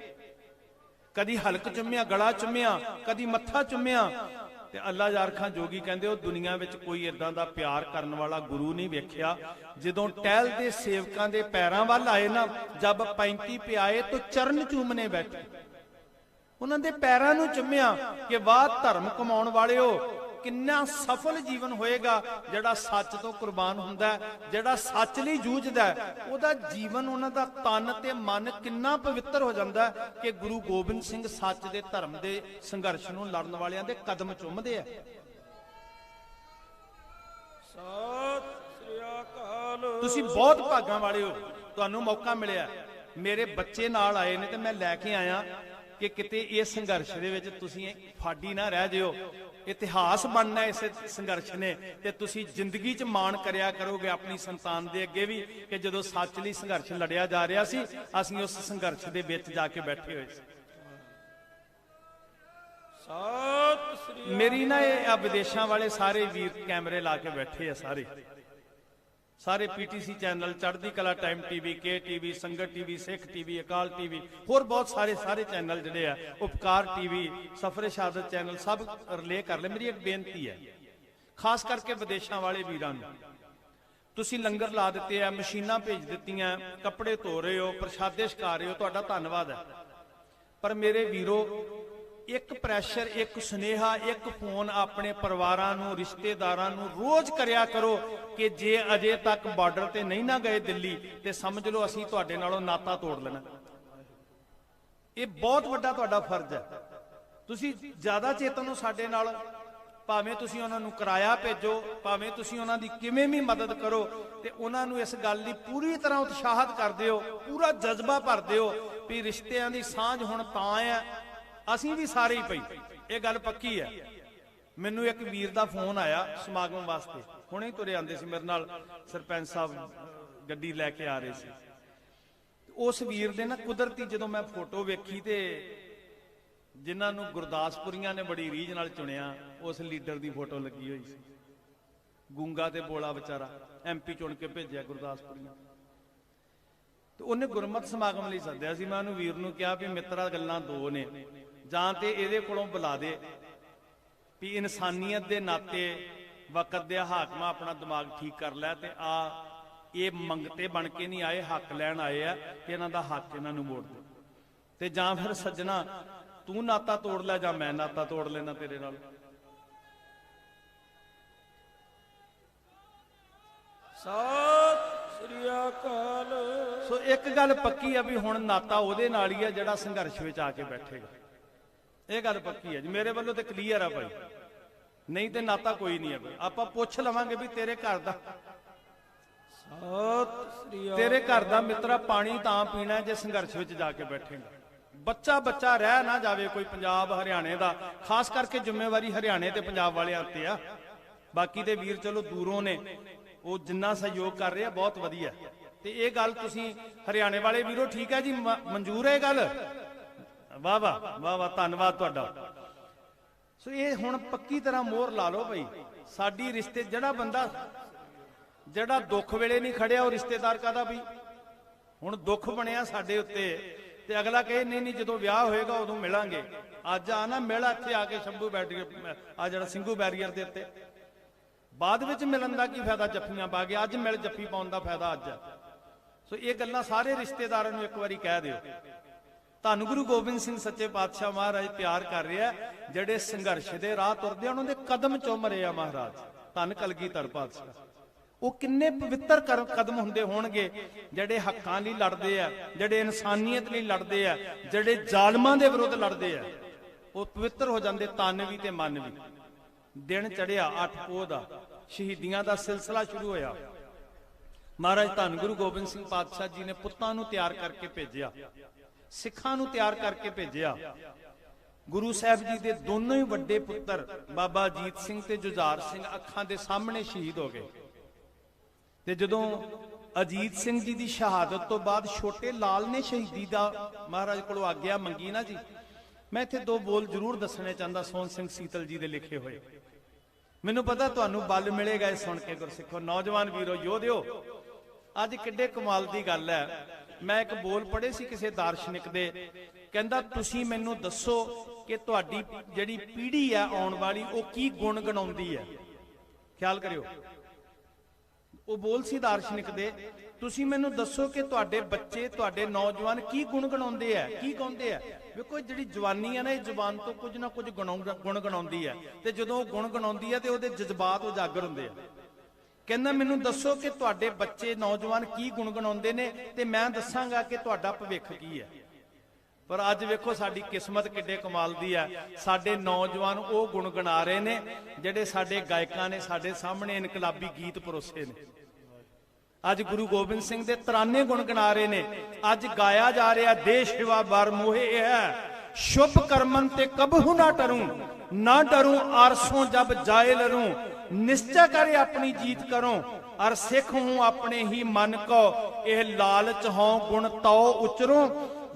ਕਦੀ ਹਲਕ ਚੁੰਮਿਆ, ਗਲਾ ਚੁੰਮਿਆ, ਕਦੀ ਮੱਥਾ ਚੁੰਮਿਆ। ਤੇ ਅੱਲਾ ਯਾਰ ਖਾਂ ਜੋਗੀ ਕਹਿੰਦੇ ਉਹ ਦੁਨੀਆ ਵਿੱਚ ਕੋਈ ਇਦਾਂ ਦਾ ਪਿਆਰ ਕਰਨ ਵਾਲਾ ਗੁਰੂ ਨਹੀਂ ਵੇਖਿਆ। ਜਦੋਂ ਟਹਿਲ ਦੇ ਸੇਵਕਾਂ ਦੇ ਪੈਰਾਂ ਵੱਲ ਆਏ ਨਾ, ਜਬ 35 ਪਿਆਏ ਤਾਂ ਚਰਨ ਚੂਮਨੇ ਬੈਠੇ, ਉਹਨਾਂ ਦੇ ਪੈਰਾਂ ਨੂੰ ਚੁੰਮਿਆ ਕਿ ਵਾਹ ਧਰਮ ਕਮਾਉਣ ਵਾਲਿਓ, ਕਿੰਨਾ ਸਫਲ ਜੀਵਨ ਹੋਏਗਾ ਜਿਹੜਾ ਸੱਚ ਤੋਂ ਕੁਰਬਾਨ ਹੁੰਦਾ, ਜਿਹੜਾ ਸੱਚ ਲਈ ਜੂਝਦਾ, ਉਹਦਾ ਜੀਵਨ, ਉਹਨਾਂ ਦਾ ਤਨ ਤੇ ਮਨ ਕਿੰਨਾ ਪਵਿੱਤਰ ਹੋ ਜਾਂਦਾ ਕਿ ਗੁਰੂ ਗੋਬਿੰਦ ਸਿੰਘ ਸੱਚ ਦੇ ਧਰਮ ਦੇ ਸੰਘਰਸ਼ ਨੂੰ ਲੜਨ ਵਾਲਿਆਂ ਦੇ ਕਦਮ ਚੁੰਮਦੇ ਆ। ਸਤਿ ਸ੍ਰੀ ਅਕਾਲ। ਤੁਸੀਂ ਬਹੁਤ ਭਾਗਾਂ ਵਾਲੇ ਹੋ, ਤੁਹਾਨੂੰ ਮੌਕਾ ਮਿਲਿਆ। ਮੇਰੇ ਬੱਚੇ ਨਾਲ ਆਏ ਨੇ ਤੇ ਮੈਂ ਲੈ ਕੇ ਆਇਆ ਕਿ ਕਿਤੇ ਇਸ ਸੰਘਰਸ਼ ਦੇ ਵਿੱਚ ਤੁਸੀਂ ਫਾਡੀ ਨਾ ਰਹਿ ਜਿਓ। ਇਤਿਹਾਸ ਬਣਨਾ ਇਸ ਸੰਘਰਸ਼ ਨੇ ਤੇ ਤੁਸੀਂ ਜ਼ਿੰਦਗੀ 'ਚ ਮਾਣ ਕਰਿਆ ਕਰੋਗੇ ਆਪਣੀ ਸੰਤਾਨ ਦੇ ਅੱਗੇ ਵੀ ਕਿ ਜਦੋਂ ਸੱਚ ਲਈ ਸੰਘਰਸ਼ ਲੜਿਆ ਜਾ ਰਿਹਾ ਸੀ, ਅਸੀਂ ਉਸ ਸੰਘਰਸ਼ ਦੇ ਵਿੱਚ ਜਾ ਕੇ ਬੈਠੇ ਹੋਏ ਸੀ। ਸਤਿ ਸ੍ਰੀ ਅਕਾਲ। ਮੇਰੀ ਨਾ ਇਹ ਵਿਦੇਸ਼ਾਂ ਵਾਲੇ ਸਾਰੇ ਵੀਰ ਕੈਮਰੇ ਲਾ ਕੇ ਬੈਠੇ ਆ, ਸਾਰੇ ਪੀਟੀਸੀ ਚੈਨਲ, ਚੜ੍ਹਦੀ ਕਲਾ ਟਾਈਮ ਟੀਵੀ, ਕੇ ਟੀਵੀ, ਸੰਗਤ ਟੀਵੀ, ਸਿੱਖ ਟੀਵੀ, ਅਕਾਲ ਟੀਵੀ, ਹੋਰ ਬਹੁਤ ਸਾਰੇ ਚੈਨਲ ਜਿਹੜੇ ਆ, ਉਪਕਾਰ ਟੀਵੀ, ਸਫਰੇ ਸ਼ਹਾਦਤ ਚੈਨਲ, ਸਭ ਰਿਲੇ ਕਰ ਲੈ। ਮੇਰੀ ਇੱਕ ਬੇਨਤੀ ਹੈ ਖਾਸ ਕਰਕੇ ਵਿਦੇਸ਼ਾਂ ਵਾਲੇ ਵੀਰਾਂ ਨੂੰ, ਤੁਸੀਂ ਲੰਗਰ ਲਾ ਦਿੱਤੇ ਆ, ਮਸ਼ੀਨਾਂ ਭੇਜ ਦਿੱਤੀਆਂ, ਕੱਪੜੇ ਧੋ ਰਹੇ ਹੋ, ਪ੍ਰਸ਼ਾਦੇ ਛਕਾ ਰਹੇ ਹੋ, ਤੁਹਾਡਾ ਧੰਨਵਾਦ ਹੈ। ਪਰ ਮੇਰੇ ਵੀਰੋ, ਇੱਕ ਪ੍ਰੈਸ਼ਰ, ਇੱਕ ਸੁਨੇਹਾ, ਇੱਕ ਫੋਨ ਆਪਣੇ ਪਰਿਵਾਰਾਂ ਨੂੰ, ਰਿਸ਼ਤੇਦਾਰਾਂ ਨੂੰ ਰੋਜ਼ ਕਰਿਆ ਕਰੋ ਕਿ ਜੇ ਅਜੇ ਤੱਕ ਬਾਰਡਰ ਤੇ ਨਹੀਂ ਨਾ ਗਏ ਦਿੱਲੀ ਤੇ ਸਮਝ ਲਓ ਅਸੀਂ ਤੁਹਾਡੇ ਨਾਲੋਂ ਨਾਤਾ ਤੋੜ ਲੈਣਾ। ਇਹ ਬਹੁਤ ਵੱਡਾ ਤੁਹਾਡਾ ਫਰਜ਼ ਹੈ। ਤੁਸੀਂ ਜ਼ਿਆਦਾ ਚੇਤਨ ਹੋ ਸਾਡੇ ਨਾਲ, ਭਾਵੇਂ ਤੁਸੀਂ ਉਹਨਾਂ ਨੂੰ ਕਿਰਾਇਆ ਭੇਜੋ, ਭਾਵੇਂ ਤੁਸੀਂ ਉਹਨਾਂ ਦੀ ਕਿਵੇਂ ਵੀ ਮਦਦ ਕਰੋ ਤੇ ਉਹਨਾਂ ਨੂੰ ਇਸ ਗੱਲ ਲਈ ਪੂਰੀ ਤਰ੍ਹਾਂ ਉਤਸ਼ਾਹਿਤ ਕਰ ਦਿਓ, ਪੂਰਾ ਜਜ਼ਬਾ ਭਰ ਦਿਓ ਵੀ ਰਿਸ਼ਤਿਆਂ ਦੀ ਸਾਂਝ ਹੁਣ ਤਾਂ ਹੈ, ਅਸੀਂ ਵੀ ਸਾਰੇ ਹੀ ਪਈ। ਇਹ ਗੱਲ ਪੱਕੀ ਹੈ। ਮੈਨੂੰ ਇੱਕ ਵੀਰ ਦਾ ਫੋਨ ਆਇਆ ਸਮਾਗਮ ਵਾਸਤੇ, ਹੁਣੇ ਹੀ ਤੁਰੇ ਆਂਦੇ ਸੀ ਮੇਰੇ ਨਾਲ, ਸਰਪੰਚ ਸਾਹਿਬ ਗੱਡੀ ਲੈ ਕੇ ਆ ਰਹੇ ਸੀ। ਉਸ ਵੀਰ ਦੇ ਨਾ ਕੁਦਰਤੀ ਜਦੋਂ ਮੈਂ ਫੋਟੋ ਵੇਖੀ ਤੇ ਜਿਨ੍ਹਾਂ ਨੂੰ ਗੁਰਦਾਸਪੁਰੀਆਂ ਨੇ ਬੜੀ ਰੀਝ ਨਾਲ ਚੁਣਿਆ, ਉਸ ਲੀਡਰ ਦੀ ਫੋਟੋ ਲੱਗੀ ਹੋਈ ਸੀ। ਗੂੰਗਾ ਤੇ ਬੋਲਾ ਵਿਚਾਰਾ, ਐਮਪੀ ਚੁਣ ਕੇ ਭੇਜਿਆ ਗੁਰਦਾਸਪੁਰੀਆਂ ਤੇ ਉਹਨੇ ਗੁਰਮਤਿ ਸਮਾਗਮ ਲਈ ਸੱਦਿਆ ਸੀ। ਮੈਂ ਉਹਨੂੰ ਵੀਰ ਨੂੰ ਕਿਹਾ ਵੀ ਮਿੱਤਰਾ ਗੱਲਾਂ ਦੋ ਨੇ, ਜਾਂ ਤੇ ਇਹਦੇ ਕੋਲੋਂ ਬੁਲਾ ਦੇ ਵੀ ਇਨਸਾਨੀਅਤ ਦੇ ਨਾਤੇ ਵਕਤ ਦੇ ਹਾਕਮਾਂ ਆਪਣਾ ਦਿਮਾਗ ਠੀਕ ਕਰ ਲੈ ਤੇ ਆ ਇਹ ਮੰਗਤੇ ਬਣ ਕੇ ਨਹੀਂ ਆਏ, ਹੱਕ ਲੈਣ ਆਏ ਆ ਕਿ ਇਹਨਾਂ ਦਾ ਹੱਕ ਇਹਨਾਂ ਨੂੰ ਮੋੜ ਦੇ। ਤੇ ਜਾਂ ਫਿਰ ਸੱਜਣਾ ਤੂੰ ਨਾਤਾ ਤੋੜ ਲੈ ਜਾਂ ਮੈਂ ਨਾਤਾ ਤੋੜ ਲੈਣਾ ਤੇਰੇ ਨਾਲ। ਸਤਿ ਸ੍ਰੀ ਅਕਾਲ। ਸੋ ਇੱਕ ਗੱਲ ਪੱਕੀ ਆ ਵੀ ਹੁਣ ਨਾਤਾ ਉਹਦੇ ਨਾਲ ਹੀ ਆ ਜਿਹੜਾ ਸੰਘਰਸ਼ ਵਿੱਚ ਆ ਕੇ ਬੈਠੇਗਾ। ਇਹ ਗੱਲ ਪੱਕੀ ਹੈ ਜੀ, ਮੇਰੇ ਵੱਲੋਂ ਤੇ ਕਲੀਅਰ ਆ ਭਾਈ, ਨਹੀਂ ਤੇ ਨਾਤਾ ਕੋਈ ਨਹੀਂ ਹੈ ਭਾਈ। ਆਪਾਂ ਪੁੱਛ ਲਵਾਂਗੇ ਵੀ ਤੇਰੇ ਘਰ ਦਾ ਸਤਿ ਸ੍ਰੀ ਅਕਾਲ। ਤੇਰੇ ਘਰ ਦਾ ਮਿੱਤਰਾ ਪਾਣੀ ਤਾਂ ਪੀਣਾ ਜੇ ਸੰਘਰਸ਼ ਵਿੱਚ ਜਾ ਕੇ ਬੈਠੇਗਾ। ਬੱਚਾ ਰਹਿ ਨਾ ਜਾਵੇ ਕੋਈ ਪੰਜਾਬ ਹਰਿਆਣੇ ਦਾ, ਖਾਸ ਕਰਕੇ ਜ਼ਿੰਮੇਵਾਰੀ ਹਰਿਆਣੇ ਤੇ ਪੰਜਾਬ ਵਾਲਿਆਂ ਤੇ ਆ। ਬਾਕੀ ਦੇ ਵੀਰ ਚਲੋ ਦੂਰੋਂ ਨੇ, ਉਹ ਜਿੰਨਾ ਸਹਿਯੋਗ ਕਰ ਰਹੇ ਆ ਬਹੁਤ ਵਧੀਆ। ਤੇ ਇਹ ਗੱਲ ਤੁਸੀਂ ਹਰਿਆਣੇ ਵਾਲੇ ਵੀਰੋ ਠੀਕ ਹੈ ਜੀ, ਮਨਜ਼ੂਰ ਹੈ ਇਹ ਗੱਲ? ਵਾਹ ਵਾਹ ਵਾਹ ਵਾਹ, ਧੰਨਵਾਦ ਤੁਹਾਡਾ। ਸੋ ਇਹ ਹੁਣ ਪੱਕੀ ਤਰ੍ਹਾਂ ਮੋਹਰ ਲਾ ਲਓ ਭਾਈ। ਸਾਡੀ ਰਿਸ਼ਤੇ ਜਿਹੜਾ ਦੁੱਖ ਵੇਲੇ ਨਹੀਂ ਖੜਿਆ ਉਹ ਰਿਸ਼ਤੇਦਾਰ ਕਾਹਦਾ ਵੀ। ਹੁਣ ਦੁੱਖ ਬਣਿਆ ਸਾਡੇ ਉੱਤੇ ਤੇ ਅਗਲਾ ਕਹੇ ਨਹੀਂ ਜਦੋਂ ਵਿਆਹ ਹੋਏਗਾ ਉਦੋਂ ਮਿਲਾਂਗੇ। ਅੱਜ ਆ ਨਾ ਮਿਲ ਇੱਥੇ ਆ ਕੇ ਸ਼ੰਭੂ ਬੈਰੀਅਰ, ਆ ਜਿਹੜਾ ਸਿੰਘੂ ਬੈਰੀਅਰ ਦੇ ਉੱਤੇ, ਬਾਅਦ ਵਿੱਚ ਮਿਲਣ ਦਾ ਕੀ ਫਾਇਦਾ ਜੱਫੀਆਂ ਪਾ ਕੇ? ਅੱਜ ਮਿਲ ਜੱਫੀ ਪਾਉਣ ਦਾ ਫਾਇਦਾ ਅੱਜ। ਸੋ ਇਹ ਗੱਲਾਂ ਸਾਰੇ ਰਿਸ਼ਤੇਦਾਰਾਂ ਨੂੰ ਇੱਕ ਵਾਰੀ ਕਹਿ ਦਿਓ। ਧੰਨ ਗੁਰੂ ਗੋਬਿੰਦ ਸਿੰਘ ਸੱਚੇ ਪਾਤਸ਼ਾਹ ਮਹਾਰਾਜ ਪਿਆਰ ਕਰ ਰਿਹਾ, ਜਿਹੜੇ ਸੰਘਰਸ਼ ਦੇ ਰਾਹ ਤੁਰਦੇ ਆ ਉਹਨਾਂ ਦੇ ਕਦਮ ਚੁੰਮ ਰਹੇ ਆ ਮਹਾਰਾਜ। ਧੰਨ ਕਲਗੀਧਰ ਪਾਤਸ਼ਾਹ, ਉਹ ਕਿੰਨੇ ਪਵਿੱਤਰ ਕਦਮ ਹੁੰਦੇ ਹੋਣਗੇ ਜਿਹੜੇ ਹੱਕਾਂ ਲਈ ਲੜਦੇ ਆ, ਜਿਹੜੇ ਇਨਸਾਨੀਅਤ ਲਈ ਲੜਦੇ ਆ, ਜਿਹੜੇ ਜ਼ਾਲਮਾਂ ਦੇ ਵਿਰੁੱਧ ਲੜਦੇ ਆ। ਉਹ ਪਵਿੱਤਰ ਹੋ ਜਾਂਦੇ ਤਨ ਵੀ ਤੇ ਮਨ ਵੀ। ਦਿਨ ਚੜਿਆ 8 ਪੋਹ ਦਾ, ਸ਼ਹੀਦੀਆਂ ਦਾ ਸਿਲਸਿਲਾ ਸ਼ੁਰੂ ਹੋਇਆ। ਮਹਾਰਾਜ ਧੰਨ ਗੁਰੂ ਗੋਬਿੰਦ ਸਿੰਘ ਪਾਤਸ਼ਾਹ ਜੀ ਨੇ ਪੁੱਤਾਂ ਨੂੰ ਤਿਆਰ ਕਰਕੇ ਭੇਜਿਆ, ਸਿੱਖਾਂ ਨੂੰ ਤਿਆਰ ਕਰਕੇ ਭੇਜਿਆ। ਗੁਰੂ ਸਾਹਿਬ ਜੀ ਦੇ ਦੋਨੋਂ ਹੀ ਵੱਡੇ ਪੁੱਤਰ ਬਾਬਾ ਅਜੀਤ ਸਿੰਘ ਤੇ ਜੁਝਾਰ ਸਿੰਘ ਅੱਖਾਂ ਦੇ ਸਾਹਮਣੇ ਸ਼ਹੀਦ ਹੋ ਗਏ। ਤੇ ਜਦੋਂ ਅਜੀਤ ਸਿੰਘ ਜੀ ਦੀ ਸ਼ਹਾਦਤ ਤੋਂ ਬਾਅਦ ਛੋਟੇ ਲਾਲ ਨੇ ਸ਼ਹੀਦੀ ਦਾ ਮਹਾਰਾਜ ਕੋਲੋਂ ਆਗਿਆ ਮੰਗੀ ਨਾ ਜੀ, ਮੈਂ ਇੱਥੇ 2 ਬੋਲ ਜ਼ਰੂਰ ਦੱਸਣੇ ਚਾਹੁੰਦਾ ਸੋਹਣ ਸਿੰਘ ਸੀਤਲ ਜੀ ਦੇ ਲਿਖੇ ਹੋਏ। ਮੈਨੂੰ ਪਤਾ ਤੁਹਾਨੂੰ ਬਲ ਮਿਲੇਗਾ ਇਹ ਸੁਣ ਕੇ ਗੁਰਸਿੱਖੋ, ਨੌਜਵਾਨ ਵੀਰੋ, ਯੋਧਿਓ। ਅੱਜ ਕਿੱਡੇ ਕਮਾਲ ਦੀ ਗੱਲ ਹੈ। ਮੈਂ ਇੱਕ ਬੋਲ ਪੜ੍ਹੇ ਸੀ ਕਿਸੇ ਦਾਰਸ਼ਨਿਕ ਦੇ, ਕਹਿੰਦਾ ਤੁਸੀਂ ਮੈਨੂੰ ਦੱਸੋ ਕਿ ਤੁਹਾਡੀ ਜਿਹੜੀ ਪੀੜ੍ਹੀ ਹੈ ਆਉਣ ਵਾਲੀ ਉਹ ਕੀ ਗੁਣ ਗਣਾਉਂਦੀ ਹੈ। ਖਿਆਲ ਕਰਿਓ, ਉਹ ਬੋਲ ਸੀ ਦਾਰਸ਼ਨਿਕ ਦੇ, ਤੁਸੀਂ ਮੈਨੂੰ ਦੱਸੋ ਕਿ ਤੁਹਾਡੇ ਬੱਚੇ, ਤੁਹਾਡੇ ਨੌਜਵਾਨ ਕੀ ਗੁਣ ਗਣਾਉਂਦੇ ਆ, ਕੀ ਗਾਉਂਦੇ ਆ। ਵੇਖੋ ਜਿਹੜੀ ਜਵਾਨੀ ਹੈ ਨਾ, ਇਹ ਜ਼ੁਬਾਨ ਤੋਂ ਕੁਝ ਨਾ ਕੁਝ ਗੁਣ ਗਣਾਉਂਦੀ ਹੈ, ਤੇ ਜਦੋਂ ਉਹ ਗੁਣ ਗਣਾਉਂਦੀ ਹੈ ਤੇ ਉਹਦੇ ਜਜ਼ਬਾਤ ਉਜਾਗਰ ਹੁੰਦੇ ਆ। ਕਹਿੰਦਾ ਮੈਨੂੰ ਦੱਸੋ ਕਿ ਤੁਹਾਡੇ ਬੱਚੇ ਨੌਜਵਾਨ ਕੀ ਗੁਣਗੁਣਾਉਂਦੇ ਨੇ ਤੇ ਮੈਂ ਦੱਸਾਂਗਾ ਕਿ ਤੁਹਾਡਾ ਭਵਿੱਖ ਕੀ ਹੈ। ਪਰ ਅੱਜ ਵੇਖੋ ਸਾਡੀ ਕਿਸਮਤ ਕਿੱਡੇ ਕਮਾਲ ਦੀ ਹੈ, ਸਾਡੇ ਨੌਜਵਾਨ ਉਹ ਗੁਣਗੁਣਾ ਰਹੇ ਨੇ ਜਿਹੜੇ ਸਾਡੇ ਗਾਇਕਾਂ ਨੇ ਸਾਡੇ ਸਾਹਮਣੇ ਇਨਕਲਾਬੀ ਗੀਤ ਪਰੋਸੇ ਨੇ। ਅੱਜ ਗੁਰੂ ਗੋਬਿੰਦ ਸਿੰਘ ਦੇ ਤਰਾਨੇ ਗੁਣਗੁਣਾ ਰਹੇ ਨੇ। ਅੱਜ ਗਾਇਆ ਜਾ ਰਿਹਾ ਦੇਸ਼ ਸੇਵਾ ਬਰ ਮੋਹੇ ਹੈ, शुभ कर्मन ते कबहू ना डरूं, ना डरूं आरसों जब जाए लरूं, निश्चय करे अपनी जीत करूं, और सिख हूं अपने ही मन को, यह लालच हों गुण तो उचरूं,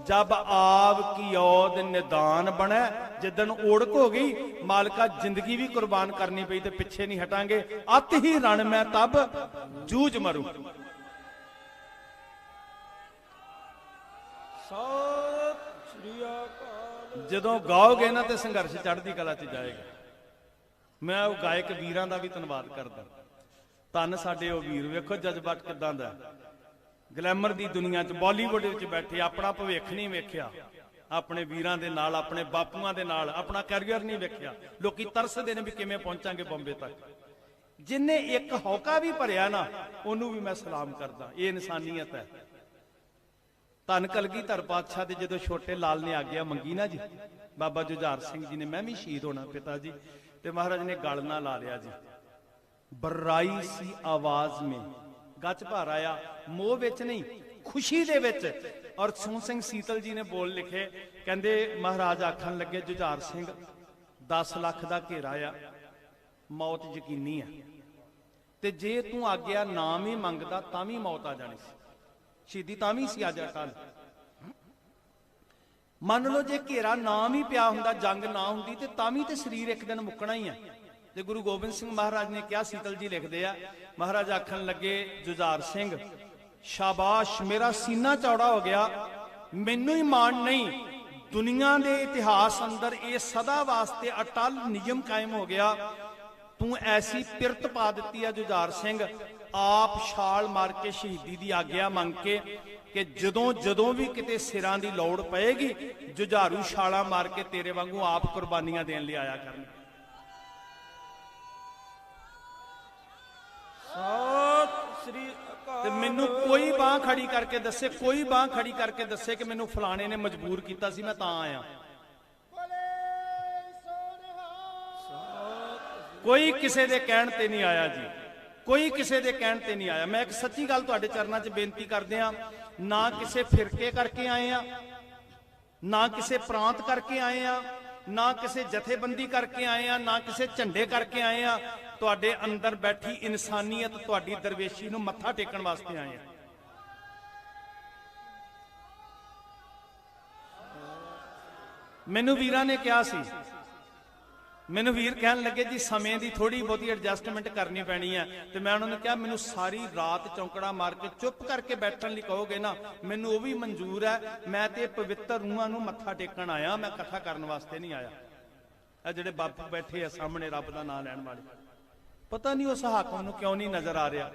जब आव की औद निदान बने। जिदन ओढ़क हो गई मालका जिंदगी भी कुर्बान करनी पई ते पिछे नहीं हटांगे, अत ही रण मैं तब जूझ मरूं। ਜਦੋਂ ਗਾਓਗੇ ਨਾ ਤੇ ਸੰਘਰਸ਼ ਚੜ੍ਹਦੀ ਕਲਾ 'ਚ ਜਾਏਗਾ। ਮੈਂ ਉਹ ਗਾਇਕ ਵੀਰਾਂ ਦਾ ਵੀ ਧੰਨਵਾਦ ਕਰਦਾ। ਧੰਨ ਸਾਡੇ ਉਹ ਵੀਰ, ਵੇਖੋ ਜਜ਼ਬਾ ਕਿਦਾਂ ਦਾ। ਗਲੈਮਰ ਦੀ ਦੁਨੀਆ 'ਚ ਬਾਲੀਵੁੱਡ ਵਿੱਚ ਬੈਠੇ ਆਪਣਾ ਭਵਿੱਖ ਨਹੀਂ ਵੇਖਿਆ, ਆਪਣੇ ਵੀਰਾਂ ਦੇ ਨਾਲ, ਆਪਣੇ ਬਾਪੂਆਂ ਦੇ ਨਾਲ ਆਪਣਾ ਕੈਰੀਅਰ ਨਹੀਂ ਵੇਖਿਆ। ਲੋਕੀ ਤਰਸਦੇ ਨੇ ਵੀ ਕਿਵੇਂ ਪਹੁੰਚਾਂਗੇ ਬੰਬੇ ਤੱਕ। ਜਿੰਨੇ ਇੱਕ ਹੌਕਾ ਵੀ ਭਰਿਆ ਨਾ ਉਹਨੂੰ ਵੀ ਮੈਂ ਸਲਾਮ ਕਰਦਾ। ਇਹ ਇਨਸਾਨੀਅਤ ਹੈ। ਧੰਨ ਕਲਗੀਧਰ ਪਾਤਸ਼ਾਹ ਦੇ ਜਦੋਂ ਛੋਟੇ ਲਾਲ ਨੇ ਆਗਿਆ ਮੰਗੀ ਨਾ ਜੀ, ਬਾਬਾ ਜੁਝਾਰ ਸਿੰਘ ਜੀ ਨੇ ਮੈਂ ਵੀ ਸ਼ਹੀਦ ਹੋਣਾ ਪਿਤਾ ਜੀ, ਤੇ ਮਹਾਰਾਜ ਨੇ ਗਲ ਨਾ ਲਾ ਲਿਆ ਜੀ। ਬਰਾਈ ਸੀ ਆਵਾਜ਼ ਮੇ, ਗੱਜ ਭਰ ਆਇਆ, ਮੋਹ ਵਿੱਚ ਨਹੀਂ ਖੁਸ਼ੀ ਦੇ ਵਿੱਚ। ਔਰ ਸੋਹਣ ਸਿੰਘ ਸੀਤਲ ਜੀ ਨੇ ਬੋਲ ਲਿਖੇ, ਕਹਿੰਦੇ ਮਹਾਰਾਜ ਆਖਣ ਲੱਗੇ ਜੁਝਾਰ ਸਿੰਘ 10 ਲੱਖ ਦਾ ਘੇਰਾ ਆ, ਮੌਤ ਯਕੀਨੀ ਆ, ਤੇ ਜੇ ਤੂੰ ਆਗਿਆ ਨਾਮ ਹੀ ਮੰਗਦਾ ਤਾਂ ਵੀ ਮੌਤ ਆ ਜਾਣੀ ਸੀ, ਸ਼ਹੀਦੀ ਤਾਂ ਵੀ ਸੀ ਅੱਜ ਕੱਲ। ਮੰਨ ਲਓ ਜੇ ਘੇਰਾ ਨਾਮ ਹੀ ਪਿਆ ਹੁੰਦਾ, ਜੰਗ ਨਾ ਹੁੰਦੀ, ਤੇ ਤਾਂ ਵੀ ਤੇ ਸਰੀਰ ਇੱਕ ਦਿਨ ਮੁੱਕਣਾ ਹੀ ਆ। ਤੇ ਗੁਰੂ ਗੋਬਿੰਦ ਸਿੰਘ ਮਹਾਰਾਜ ਨੇ ਕਿਹਾ, ਸੀਤਲ ਜੀ ਲਿਖਦੇ ਆ, ਮਹਾਰਾਜ ਆਖਣ ਲੱਗੇ ਜੁਝਾਰ ਸਿੰਘ ਸ਼ਾਬਾਸ਼, ਮੇਰਾ ਸੀਨਾ ਚੌੜਾ ਹੋ ਗਿਆ, ਮੈਨੂੰ ਹੀ ਮਾਣ ਨਹੀਂ, ਦੁਨੀਆ ਦੇ ਇਤਿਹਾਸ ਅੰਦਰ ਇਹ ਸਦਾ ਵਾਸਤੇ ਅਟਲ ਨਿਯਮ ਕਾਇਮ ਹੋ ਗਿਆ। ਤੂੰ ਐਸੀ ਪਿਰਤ ਪਾ ਦਿੱਤੀ ਆ ਜੁਝਾਰ ਸਿੰਘ, ਆਪ ਛਾਲ ਮਾਰ ਕੇ ਸ਼ਹੀਦੀ ਦੀ ਆਗਿਆ ਮੰਗ ਕੇ ਕਿ ਜਦੋਂ ਵੀ ਕਿਤੇ ਸਿਰਾਂ ਦੀ ਲੋੜ ਪਏਗੀ ਜੁਝਾਰੂ ਛਾਲਾਂ ਮਾਰ ਕੇ ਤੇਰੇ ਵਾਂਗੂ ਆਪ ਕੁਰਬਾਨੀਆਂ ਦੇਣ ਲਈ ਆਇਆ ਕਰਨ। ਸਤਿ ਸ੍ਰੀ ਅਕਾਲ। ਤੇ ਮੈਨੂੰ ਕੋਈ ਬਾਹ ਖੜੀ ਕਰਕੇ ਦੱਸੇ, ਕੋਈ ਬਾਹ ਖੜੀ ਕਰਕੇ ਦੱਸੇ ਕਿ ਮੈਨੂੰ ਫਲਾਣੇ ਨੇ ਮਜਬੂਰ ਕੀਤਾ ਸੀ ਮੈਂ ਤਾਂ ਆਇਆ। ਕੋਈ ਕਿਸੇ ਦੇ ਕਹਿਣ ਤੇ ਨਹੀਂ ਆਇਆ ਜੀ, ਕੋਈ ਕਿਸੇ ਦੇ ਕਹਿਣ ਤੇ ਨਹੀਂ ਆਇਆ। ਮੈਂ ਇੱਕ ਸੱਚੀ ਗੱਲ ਤੁਹਾਡੇ ਚਰਨਾਂ 'ਚ ਬੇਨਤੀ ਕਰਦੇ ਆ, ਨਾ ਕਿਸੇ ਫਿਰਕੇ ਕਰਕੇ ਆਏ ਆ, ਨਾ ਕਿਸੇ ਪ੍ਰਾਂਤ ਕਰਕੇ ਆਏ ਆ, ਨਾ ਕਿਸੇ ਜਥੇਬੰਦੀ ਕਰਕੇ ਆਏ ਆ, ਨਾ ਕਿਸੇ ਝੰਡੇ ਕਰਕੇ ਆਏ ਆ। ਤੁਹਾਡੇ ਅੰਦਰ ਬੈਠੀ ਇਨਸਾਨੀਅਤ ਤੁਹਾਡੀ ਦਰਵੇਸ਼ੀ ਨੂੰ ਮੱਥਾ ਟੇਕਣ ਵਾਸਤੇ ਆਏ ਆ। ਮੈਨੂੰ ਵੀਰਾਂ ਨੇ ਕਿਹਾ ਸੀ, ਮੈਨੂੰ ਵੀਰ ਕਹਿਣ ਲੱਗੇ ਜੀ ਸਮੇਂ ਦੀ ਥੋੜੀ ਬਹੁਤੀ ਐਡਜਸਟਮੈਂਟ ਕਰਨੀ ਪੈਣੀ ਹੈ। ਤੇ ਮੈਂ ਉਹਨਾਂ ਨੂੰ ਕਿਹਾ ਮੈਨੂੰ ਸਾਰੀ ਰਾਤ ਚੌਂਕੜਾ ਮਾਰ ਕੇ ਚੁੱਪ ਕਰਕੇ ਬੈਠਣ ਲਈ ਕਹੋਗੇ ਨਾ, ਮੈਨੂੰ ਉਹ ਵੀ ਮਨਜ਼ੂਰ ਹੈ। ਮੈਂ ਤੇ ਪਵਿੱਤਰ ਰੂਹਾਂ ਨੂੰ ਮੱਥਾ ਟੇਕਣ ਆਇਆ, ਮੈਂ ਕਥਾ ਕਰਨ ਵਾਸਤੇ ਨਹੀਂ ਆਇਆ। ਇਹ ਜਿਹੜੇ ਬਾਪੂ ਬੈਠੇ ਆ ਸਾਹਮਣੇ ਰੱਬ ਦਾ ਨਾਮ ਲੈਣ ਵਾਲੇ, ਪਤਾ ਨਹੀਂ ਉਸ ਹਾਕਮ ਨੂੰ ਕਿਉਂ ਨਹੀਂ ਨਜ਼ਰ ਆ ਰਿਹਾ।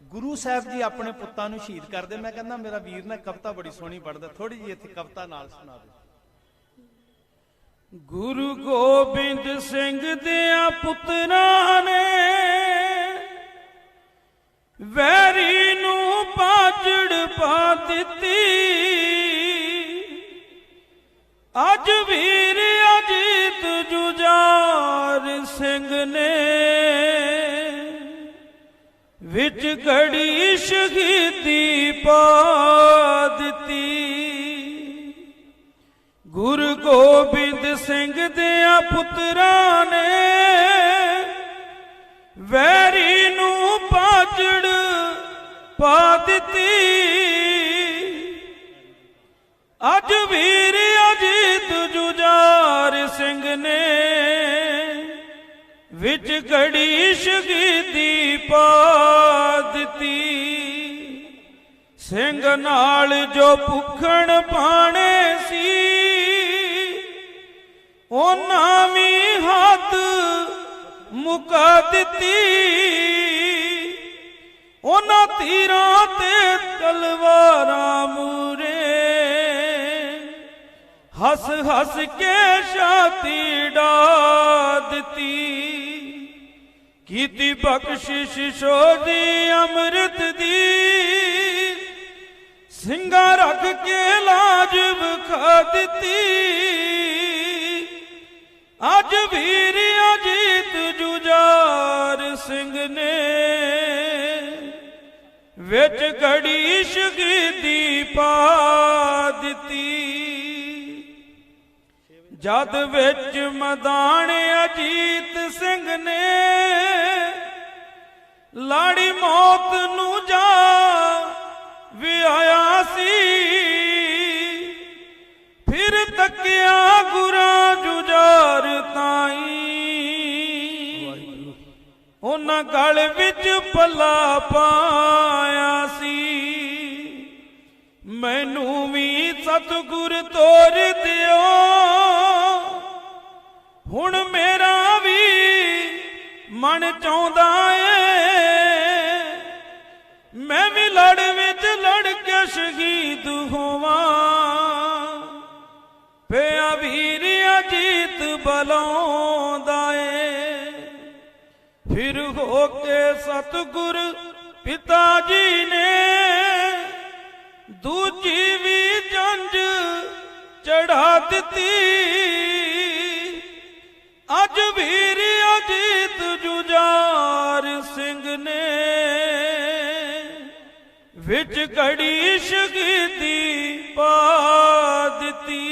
ਗੁਰੂ ਸਾਹਿਬ ਜੀ ਆਪਣੇ ਪੁੱਤਾਂ ਨੂੰ ਸ਼ਹੀਦ ਕਰਦੇ। ਮੈਂ ਕਹਿੰਦਾ ਮੇਰਾ ਵੀਰ ਨਾ ਕਵਿਤਾ ਬੜੀ ਸੋਹਣੀ ਪੜ੍ਹਦਾ, ਥੋੜੀ ਜਿਹੀ ਇੱਥੇ ਕਵਿਤਾ ਨਾਲ ਸੁਣਾ ਦੇ। ਗੁਰੂ ਗੋਬਿੰਦ ਸਿੰਘ ਦਿਆਂ ਪੁੱਤਰਾਂ ਨੇ ਵੈਰੀ ਨੂੰ ਪਾਜੜ ਪਾ ਦਿੱਤੀ। ਅੱਜ ਵੀਰ ਅਜੀਤ ਜੁਝਾਰ ਸਿੰਘ ਨੇ ਵਿੱਚ ਘੜੀ ਸ਼ਹੀਦੀ ਪਾ ਦਿੱਤੀ। ਗੁਰੂ ਗੋਬਿੰਦ ਸਿੰਘ ਦਿਆਂ ਪੁੱਤਰਾਂ ਨੇ ਵੈਰੀ ਨੂੰ ਪਾਜੜ ਪਾ ਦਿੱਤੀ। ਅੱਜ ਵੀਰ ਅਜੀਤ ਜੁਝਾਰ ਸਿੰਘ ਨੇ ਵਿੱਚ ਘੜੀ ਸ਼ਹੀਦੀ ਪਾ ਦਿੱਤੀ। ਸਿੰਘ ਨਾਲ ਜੋ ਭੁੱਖਣ ਪਾਣੇ ਸੀ ਉਹਨਾਂ ਵੀ ਹੱਥ ਮੁਕਾ ਦਿੱਤੀ। ਉਹਨਾਂ ਤੀਰਾਂ ਤੇ ਤਲਵਾਰਾਂ ਮੂਰੇ ਹੱਸ ਹੱਸ ਕੇ ਛਾਤੀ ਡਾ ਦਿੱਤੀ। ਕੀਤੀ ਬਖਸ਼ਿਸ਼ ਸੋਧੀ ਅੰਮ੍ਰਿਤ ਦੀ ਸਿੰਘਾਂ ਰੱਖ ਕੇ ਲਾਜ ਵਿਖਾ ਦਿੱਤੀ। ਅੱਜ ਵੀਰ ਅਜੀਤ ਜੁਝਾਰ ਸਿੰਘ ਨੇ ਵਿੱਚ ਘੜੀ ਸ਼ਹੀਦੀ ਪਾ ਦਿੱਤੀ। ਜਦ ਵਿੱਚ ਮੈਦਾਨ ਅਜੀਤ ਸਿੰਘ ਨੇ ਲਾੜੀ ਮੌਤ ਨੂੰ ਜਾ ਵਿਆਇਆ ਸੀ। ਫਿਰ ਤੱਕਿਆ ਗੁਰਾਂ ਜੁਝਾਰ ਤਾਈ ਉਹਨਾਂ ਗਲ ਵਿੱਚ ਪੱਲਾ ਪਾਇਆ ਸੀ। ਮੈਨੂੰ ਵੀ ਸਤਿਗੁਰ ਤੋਰ ਦਿਓ ਹੁਣ ਮੇਰਾ ਵੀ ਮਨ ਚਾਹੁੰਦਾ ਏ ਮੈਂ ਵੀ ਲੜ ਵਿੱਚ ਲੜ ਕੇ ਸ਼ਹੀਦ ਹੋਵਾਂ। ਪਿਆ ਵੀਰ ਅਜੀਤ ਬਲਾਉਂਦਾ ਏ। ਫਿਰ ਹੋ ਕੇ ਸਤਿਗੁਰ ਪਿਤਾ ਜੀ ਨੇ ਦੂਜੀ ਵੀ ਜੰਜ ਚੜਾ ਦਿੱਤੀ। ਅੱਜ ਵੀਰ ਅਜੀਤ ਜੁਝਾਰ ਸਿੰਘ ਨੇ ਵਿੱਚ ਘੜੀ ਸ਼ਹੀਦੀ ਪਾ ਦਿੱਤੀ।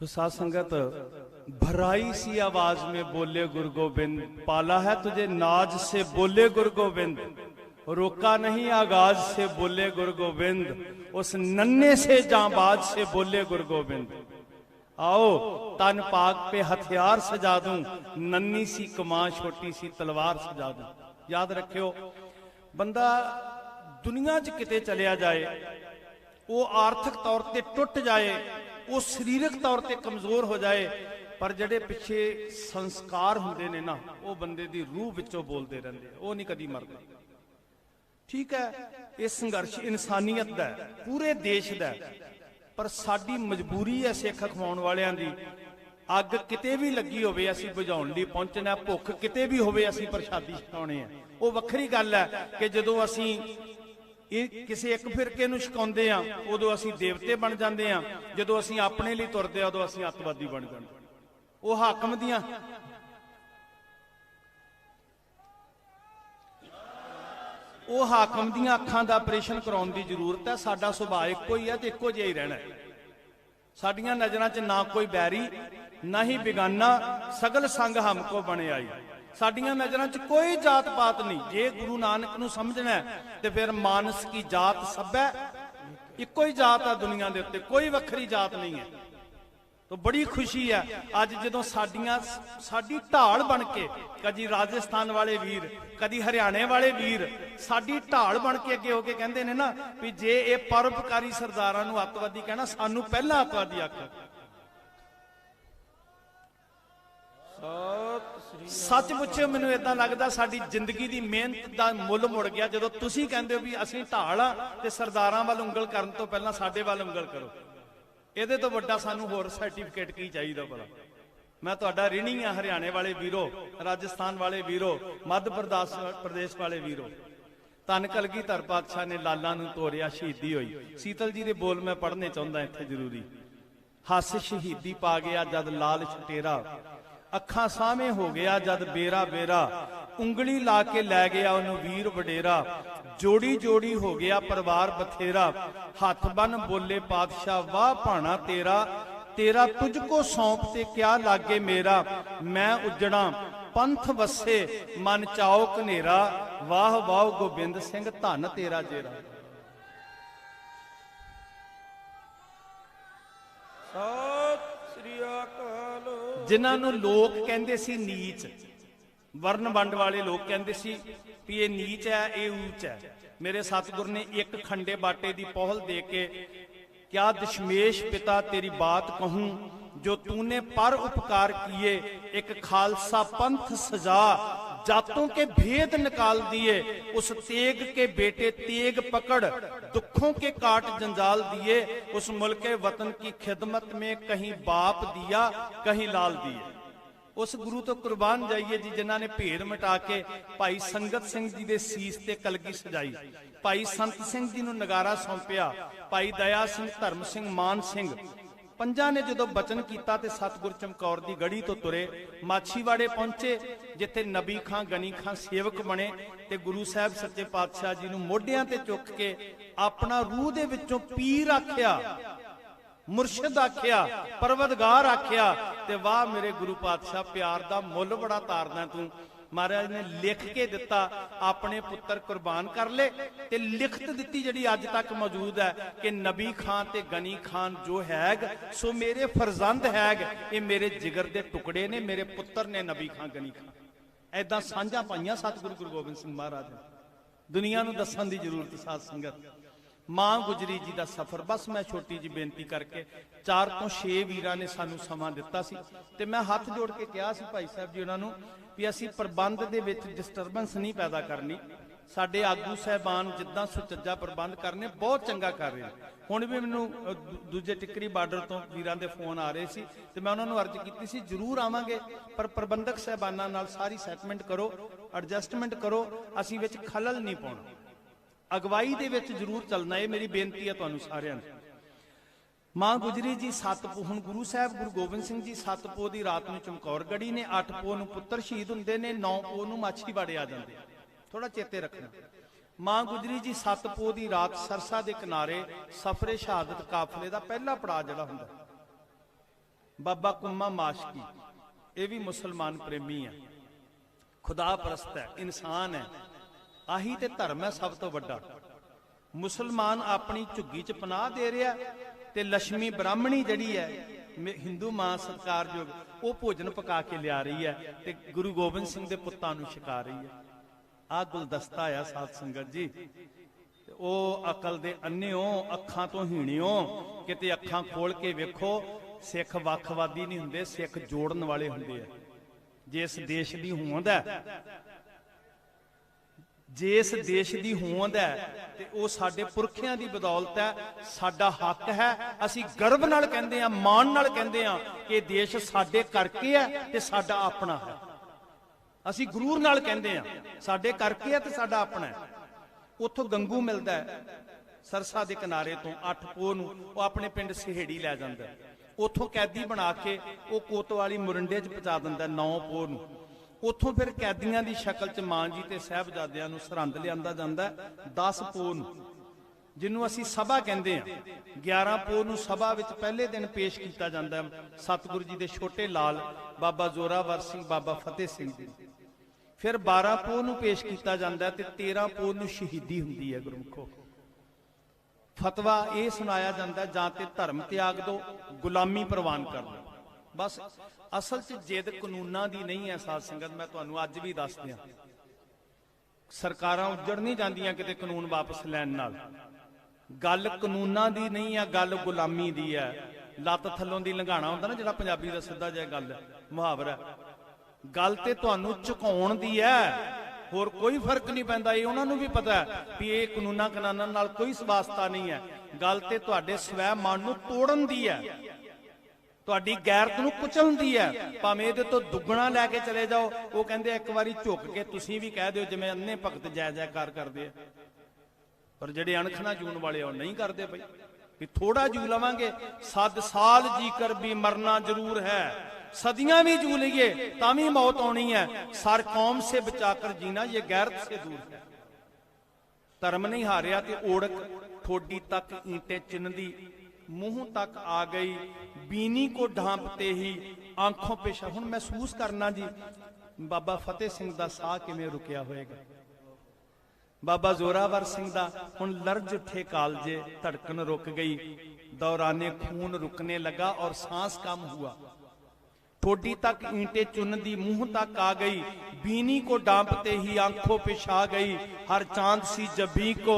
साथ संगत भराई सी आवाज में बोले गुरु गोविंद, पाला है तुझे नाज से बोले गुरु गोविंद, रोका नहीं आगाज से बोले गुरु गोविंद, उस नन्हे से जांबाज से बोले गुरु गोविंद। आओ तन पाक पे हथियार सजा दूं, नन्ही सी कमान छोटी सी तलवार सजा दूं। याद रखियो, बंदा दुनिया च किते चलिया जाए, वो आर्थिक तौर ते टुट जाए, वो सरीरक तौर ते कमजोर हो जाए, ਪਰ ਜਿਹੜੇ ਪਿੱਛੇ ਸੰਸਕਾਰ ਹੁੰਦੇ ਨੇ ਨਾ, ਉਹ ਬੰਦੇ ਦੀ ਰੂਹ ਵਿੱਚੋਂ ਬੋਲਦੇ ਰਹਿੰਦੇ ਆ, ਉਹ ਨਹੀਂ ਕਦੀ ਮਰਦੇ। ਠੀਕ ਹੈ, ਇਹ ਸੰਘਰਸ਼ ਇਨਸਾਨੀਅਤ ਦਾ ਹੈ, ਪੂਰੇ ਦੇਸ਼ ਦਾ ਹੈ, ਪਰ ਸਾਡੀ ਮਜਬੂਰੀ ਹੈ ਸਿੱਖ ਅਖਵਾਉਣ ਵਾਲਿਆਂ ਦੀ। ਅੱਗ ਕਿਤੇ ਵੀ ਲੱਗੀ ਹੋਵੇ ਅਸੀਂ ਬੁਝਾਉਣ ਲਈ ਪਹੁੰਚਣਾ, ਭੁੱਖ ਕਿਤੇ ਵੀ ਹੋਵੇ ਅਸੀਂ ਪ੍ਰਸ਼ਾਦੀ ਛਕਾਉਣੇ ਆ। ਉਹ ਵੱਖਰੀ ਗੱਲ ਹੈ ਕਿ ਜਦੋਂ ਅਸੀਂ ਇਹ ਕਿਸੇ ਇੱਕ ਫਿਰਕੇ ਨੂੰ ਛਕਾਉਂਦੇ ਆ ਉਦੋਂ ਅਸੀਂ ਦੇਵਤੇ ਬਣ ਜਾਂਦੇ ਆ, ਜਦੋਂ ਅਸੀਂ ਆਪਣੇ ਲਈ ਤੁਰਦੇ ਆ ਉਦੋਂ ਅਸੀਂ ਅੱਤਵਾਦੀ ਬਣ ਜਾਂਦੇ। ਉਹ ਹਾਕਮ ਦੀਆਂ ਅੱਖਾਂ ਦਾ ਆਪਰੇਸ਼ਨ ਕਰਾਉਣ ਦੀ ਜ਼ਰੂਰਤ ਹੈ। ਸਾਡਾ ਸੁਭਾਅ ਇੱਕੋ ਹੀ ਹੈ ਤੇ ਇੱਕੋ ਜਿਹਾ ਹੀ ਰਹਿਣਾ ਹੈ। ਸਾਡੀਆਂ ਨਜ਼ਰਾਂ 'ਚ ਨਾ ਕੋਈ ਬੈਰੀ ਨਾ ਹੀ ਬਿਗਾਨਾ, ਸਗਲ ਸੰਗ ਹਮਕੋ ਬਣੇ ਆਈ। ਸਾਡੀਆਂ ਨਜ਼ਰਾਂ 'ਚ ਕੋਈ ਜਾਤ ਪਾਤ ਨਹੀਂ। ਜੇ ਗੁਰੂ ਨਾਨਕ ਨੂੰ ਸਮਝਣਾ ਤੇ ਫਿਰ ਮਾਨਸ ਕੀ ਜਾਤ ਸਭ ਹੈ, ਇੱਕੋ ਹੀ ਜਾਤ ਆ ਦੁਨੀਆ ਦੇ ਉੱਤੇ, ਕੋਈ ਵੱਖਰੀ ਜਾਤ ਨਹੀਂ ਹੈ। तो बड़ी खुशी है अज जो साडी ढाल बन के, कदी राजस्थान वाले वीर, कदी हरियाणे वाले वीर साडी ढाल बन के अगे होके कहते हैं ना भी जे ये परोपकारी सरदारां नूं अतवादी कहना, सानू पहला अतवादी आखो। सच पुछो, मैनूं इदां लगदा साडी जिंदगी दी मेहनत दा मुल मुड़ गया जदों तुसीं कहंदे हो भी असीं ढाल आ ते सरदारां वाल उंगल करन तो पहलां साडे वाल उंगल करो। ਇਹਦੇ ਤੋਂ ਵੱਡਾ ਸਾਨੂੰ ਹੋਰ ਸਰਟੀਫਿਕੇਟ ਕੀ ਚਾਹੀਦਾ ਭਲਾ। ਮੈਂ ਤੁਹਾਡਾ ਰਿਣੀ ਆ ਹਰਿਆਣੇ ਵਾਲੇ ਵੀਰੋ, ਰਾਜਸਥਾਨ ਵਾਲੇ ਵੀਰੋ, ਮੱਧ ਪ੍ਰਦੇਸ਼ ਵਾਲੇ ਵੀਰੋ। ਧੰਨ ਕਲਗੀਧਰ ਪਾਤਸ਼ਾਹ ਨੇ ਲਾਲਾਂ ਨੂੰ ਤੋਰਿਆ, ਸ਼ਹੀਦੀ ਹੋਈ। ਸੀਤਲ ਜੀ ਦੇ ਬੋਲ ਮੈਂ ਪੜ੍ਹਨੇ ਚਾਹੁੰਦਾ ਇੱਥੇ ਜ਼ਰੂਰੀ। ਹੱਸ ਸ਼ਹੀਦੀ ਪਾ ਗਿਆ ਜਦ ਲਾਲ ਛਟੇਰਾ, ਅੱਖਾਂ ਸਾਹਮਣੇ ਹੋ ਗਿਆ ਜਦ ਬੇਰਾ ਬੇਰਾ, ਉਂਗਲੀ ਲਾ ਕੇ ਲੈ ਗਿਆ ਉਹਨੂੰ ਵੀਰ ਵਡੇਰਾ, जोड़ी जोड़ी हो गया परिवार बथेरा, हाथ बन बोले पातशाह वाह भाना तेरा, तेरा तुझको सौंपते क्या लागे मेरा, मैं उजड़ा पंथ वसे मन चाओ कनेरा, वाह वाह गोबिंद सिंह धन तेरा जेरा। जिन्हां नूं लोग कहंदे सी नीच, वर्ण वंड वाले लोग कहंदे सी भी ये नीच है ये ऊंच है, मेरे सतगुर ने एक खंडे बाटे दी पहल दे के, क्या दशमेश पिता तेरी बात कहूं, जो तूने पर उपकार किए, एक खालसा पंथ सजा, जातों के भेद निकाल दिए, उस तेग के बेटे तेग पकड़, दुखों के काट जंजाल दिए, उस मुल्क वतन की खिदमत में कहीं बाप दिया कहीं लाल दिए। उस गुरु तो कुर्बान जाइए जी जिन्हों ने भेद मिटा के भाई संगत सिंह जी के सीस ते कलगी सजाई, भाई संत सिंह जी नूं नगारा सौंपिया, भाई दया सिंह, धर्म सिंह, मान सिंह, पंजा ने जो बचन किया ते सतगुर चमकौर की गढ़ी तो तुरे माछीवाड़े पहुंचे, जिथे नबी खां गनी खां सेवक बने ते गुरु साहब सच्चे पातशाह जी नूं मोढियां ते चुक के अपना रूह दे विचों पीर आख्या, मुर्शद आख्या, परवदगार आख्या, ते वाह मेरे गुरु पातशाह प्यार दा मुल बड़ा तारदा तू। महाराज ने लिख के दिता, अपने पुत्र कुर्बान कर ले, ते लिखत दिती जिहड़ी अज तक मौजूद है कि नबी खान ते गनी खान जो हैग सो मेरे फरजंद हैग, ये मेरे जिगर दे टुकड़े ने, मेरे पुत्र ने नबी खान गनी खान। ऐदां सांझां पाईयां सतगुरु गुरु गोबिंद सिंह महाराज ने। दुनिया नूं दस्सण दी जरूरत साध संगत। मां गुजरी जी का सफर, बस मैं छोटी जी बेनती करके 4 ਤੋਂ 6 वीरां ने सानू समा दिता सी ते मैं हाथ जोड़ के कहा सी भाई साहब जी उन्होंने भी असी प्रबंध दे विच डिस्टरबेंस नहीं पैदा करनी, साडे आगू साहबान जिद्दां सुचज्जा प्रबंध करने बहुत चंगा कर रहे हैं। हुण भी मैनूं दूजे टिकरी बार्डर तो वीरां दे फोन आ रहे सी ते मैं उन्होंने अर्ज की सी जरूर आवांगे, पर प्रबंधक साहबानां नाल सारी सैटमेंट करो, एडजस्टमेंट करो, असीं विच खलल नहीं पाउणा, अगवाई दे विच जरूर चलना। है मेरी बेनती है तुहानूं सारिआं नूं। मां गुजरी जी 7 पो, हुण गुरु साहब गुरु गोबिंद सिंह जी 7 पो दी रात नूं चमकौर गढ़ी ने, 8 पो नूं पुत्तर शहीद हुंदे ने, 9 पो नूं माछीवाड़े आ जांदे, थोड़ा चेते रखना। मां गुजरी जी 7 पो दी रात सरसा दे किनारे सफरे शहादत काफले दा पहला पड़ाव जिहड़ा हुंदा, बाबा कुम्मा माशकी, ये भी मुसलमान प्रेमी है, खुदा परस्त है, इंसान है, आही ते धर्म है सब तो वड्डा। मुसलमान अपनी झुग्गी च पनाह दे रहा ते लक्ष्मी ब्राह्मणी जड़ी है हिंदू मां सत्कारयोग, वो भोजन पका के लिया रही है ते गुरु गोबिंद सिंह दे पुत्तां नूं छका रही है। आ गुलदस्ता आ साध संगत जी, ओ अकल दे अन्निओ, अखां तो हीणिओ, किते अखां खोल के वेखो, ਸਿੱਖ ਵੱਖਵਾਦੀ ਨਹੀਂ ਹੁੰਦੇ, ਸਿੱਖ ਜੋੜਨ ਵਾਲੇ ਹੁੰਦੇ ਆ। ਜੇ ਇਸ ਦੇਸ਼ ਦੀ ਹੋਂਦ ਹੈ, ਜੇ ਇਸ ਦੇਸ਼ ਦੀ ਹੋਂਦ ਹੈ ਤੇ ਉਹ ਸਾਡੇ ਪੁਰਖਿਆਂ ਦੀ ਬਦੌਲਤ ਹੈ, ਸਾਡਾ ਹੱਕ ਹੈ। ਅਸੀਂ ਗਰਵ ਨਾਲ ਕਹਿੰਦੇ ਆ, ਮਾਣ ਨਾਲ ਕਹਿੰਦੇ ਆ ਕਿ ਇਹ ਦੇਸ਼ ਸਾਡੇ ਕਰਕੇ ਹੈ ਤੇ ਸਾਡਾ ਆਪਣਾ ਹੈ। ਅਸੀਂ ਗੁਰੂਰ ਨਾਲ ਕਹਿੰਦੇ ਆ ਸਾਡੇ ਕਰਕੇ ਹੈ ਤੇ ਸਾਡਾ ਆਪਣਾ ਹੈ। ਉੱਥੋਂ ਗੰਗੂ ਮਿਲਦਾ ਹੈ ਸਰਸਾ ਦੇ ਕਿਨਾਰੇ ਤੋਂ 8 ਪੋਹ ਨੂੰ, ਉਹ ਆਪਣੇ ਪਿੰਡ ਸਿਹੜੀ ਲੈ ਜਾਂਦਾ। ਉੱਥੋਂ ਕੈਦੀ ਬਣਾ ਕੇ ਉਹ ਕੋਤਵਾਲੀ ਮੁਰੰਡੇ 'ਚ ਪਹੁੰਚਾ ਦਿੰਦਾ 9 ਪੋਹ ਨੂੰ। ਉੱਥੋਂ ਫਿਰ ਕੈਦੀਆਂ ਦੀ ਸ਼ਕਲ 'ਚ ਮਾਂ ਜੀ ਤੇ ਸਾਹਿਬਜ਼ਾਦਿਆਂ ਨੂੰ ਸਰਹੰਦ ਲਿਆਂਦਾ ਜਾਂਦਾ 10 ਪੋਹ ਨੂੰ, ਜਿਹਨੂੰ ਅਸੀਂ ਸਭਾ ਕਹਿੰਦੇ ਆ। 11 ਪੋਹ ਨੂੰ ਸਭਾ ਵਿੱਚ ਪਹਿਲੇ ਦਿਨ ਪੇਸ਼ ਕੀਤਾ ਜਾਂਦਾ ਸਤਿਗੁਰੂ ਜੀ ਦੇ ਛੋਟੇ ਲਾਲ ਬਾਬਾ ਜ਼ੋਰਾਵਰ ਸਿੰਘ, ਬਾਬਾ ਫਤਿਹ ਸਿੰਘ ਜੀ। ਫਿਰ 12 ਪੋਹ ਨੂੰ ਪੇਸ਼ ਕੀਤਾ ਜਾਂਦਾ ਤੇ 13 ਪੋਹ ਨੂੰ ਸ਼ਹੀਦੀ ਹੁੰਦੀ ਹੈ। ਗੁਰਮੁਖੋ, ਫਤਵਾ ਇਹ ਸੁਣਾਇਆ ਜਾਂਦਾ ਜਾਂ ਤੇ ਧਰਮ ਤਿਆਗ ਦਿਓ, ਗੁਲਾਮੀ ਪ੍ਰਵਾਨ ਕਰ ਲਓ। ਬਸ ਅਸਲ 'ਚ ਜਿੱਦ ਕਾਨੂੰਨਾਂ ਦੀ ਨਹੀਂ ਹੈ ਸਾਧ ਸੰਗਤ। ਮੈਂ ਤੁਹਾਨੂੰ ਅੱਜ ਵੀ ਦੱਸ ਦਿਆਂ, ਸਰਕਾਰਾਂ ਉੱਜੜ ਨਹੀਂ ਜਾਂਦੀਆਂ ਕਿਤੇ ਕਾਨੂੰਨ ਵਾਪਸ ਲੈਣ ਨਾਲ। ਗੱਲ ਕਾਨੂੰਨਾਂ ਦੀ ਨਹੀਂ ਹੈ, ਗੱਲ ਗੁਲਾਮੀ ਦੀ ਹੈ। ਲੱਤ ਥੱਲੋਂ ਦੀ ਲੰਘਾਣਾ ਹੁੰਦਾ ਨਾ, ਜਿਹੜਾ ਪੰਜਾਬੀ ਦਾ ਸਿੱਧਾ ਜਿਹਾ ਗੱਲ ਮੁਹਾਵਰਾ। ਗੱਲ ਤੇ ਤੁਹਾਨੂੰ ਝੁਕਾਉਣ ਦੀ ਹੈ, ਹੋਰ ਕੋਈ ਫਰਕ ਨਹੀਂ ਪੈਂਦਾ। ਇਹ ਉਹਨਾਂ ਨੂੰ ਵੀ ਪਤਾ ਹੈ ਵੀ ਇਹ ਕਾਨੂੰਨਾਂ ਕਾਨੂੰਨਾਂ ਨਾਲ ਕੋਈ ਵਾਸਤਾ ਨਹੀਂ ਹੈ। ਗੱਲ ਤੇ ਤੁਹਾਡੇ ਸਵੈ ਮਨ ਨੂੰ ਤੋੜਨ ਦੀ ਹੈ, ਤੁਹਾਡੀ ਗੈਰਤ ਨੂੰ ਕੁਚਲਣ ਦੀ ਹੈ। ਭਾਵੇਂ ਇਹਦੇ ਤੋਂ ਦੁੱਗਣਾ ਲੈ ਕੇ ਚਲੇ ਜਾਓ। ਉਹ ਕਹਿੰਦੇ ਇੱਕ ਵਾਰੀ ਝੁੱਕ ਕੇ ਤੁਸੀਂ ਵੀ ਕਹਿ ਦਿਓ ਜਿਵੇਂ ਅੰਨੇ ਭਗਤ ਜੈ ਜੈਕਾਰ ਕਰਦੇ ਆ, ਪਰ ਜਿਹੜੇ ਅਣਖਣਾ ਜੂਨ ਵਾਲੇ ਉਹ ਨਹੀਂ ਕਰਦੇ ਬਈ, ਵੀ ਥੋੜਾ ਜੂ ਲਵਾਂਗੇ। 7 ਸਾਲ ਜੀ ਕਰ ਵੀ ਮਰਨਾ ਜ਼ਰੂਰ ਹੈ, सदियां भी जू लीजिए तामी मौत आनी है। सार कौम से बचाकर जीना ये गैरत से दूर है। धर्म नहीं हारिया ते ओढ़क ठोडी तक ईंटे चिन्हदी, मुंह तक आ गई बीनी को ढांपते ही आंखों पे हुण महसूस करना जी बाबा फतेह सिंह दा साह किवें रुकिया होएगा, बाबा जोरावर सिंह दा हुण लर्ज उठे कालजे, धड़कन रुक गई, दौराने खून रुकने लगा और सांस कम हुआ। ठोडी तक ईंटे चुनदी, मुंह तक आ गई बीनी को डांपते ही आंखों पे छा गई, हर चांद सी जबी को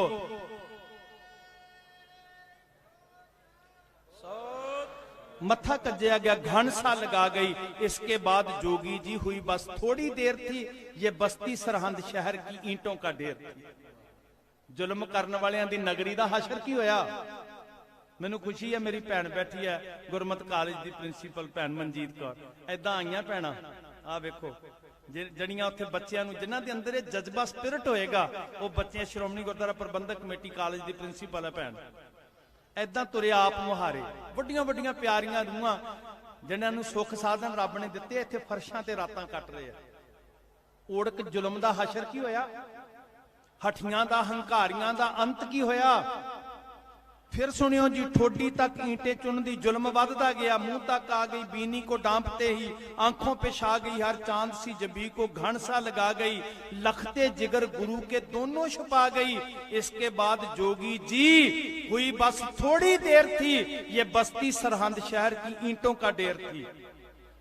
मत्था कज्या गया, घन सा लगा गई। इसके बाद जोगी जी हुई बस थोड़ी देर थी, ये बस्ती सरहंद शहर की ईंटों का ढेर थी। जुल्म करने वालियां दी नगरी दा हशर की होया। मैनू खुशी है मेरी भैन बैठी है गुरमत कॉलेज की प्रिंसीपल भैन मनजीत कौर। ऐदा आईयां भैणां आ वेखो जड़ियां उत्थे बच्चियां नूं जिन्हां दे अंदर इह जज्बा स्पिरिट होएगा वो बच्चे श्रोमणी गुरुद्वारा प्रबंधक कमेटी कॉलेज की प्रिंसीपल है भैन। ऐदा तुरे आप मुहारे वड्डियां वड्डियां प्यारियां रूहां जिन्हां नूं सुख साधन रब ने दित्ते इत्थे फर्शां ते रातां कट रहे आ। ओड़क जुल्म दा हशर की होया, हठियां दा हंकारियां दा अंत की होया। फिर सुनियो जी, ठोडी तक ईंटे चुनदी, जुल्म वधदा गया, मुंह तक आ गई बीनी को डांपते ही आंखों पे छा गई, हर चांद सी जबी को घन सा लगा गई, लखते जिगर गुरु के दोनों छुपा गई। इसके बाद जोगी जी हुई बस थोड़ी देर थी, ये बस्ती सरहंद शहर की ईंटों का ढेर थी।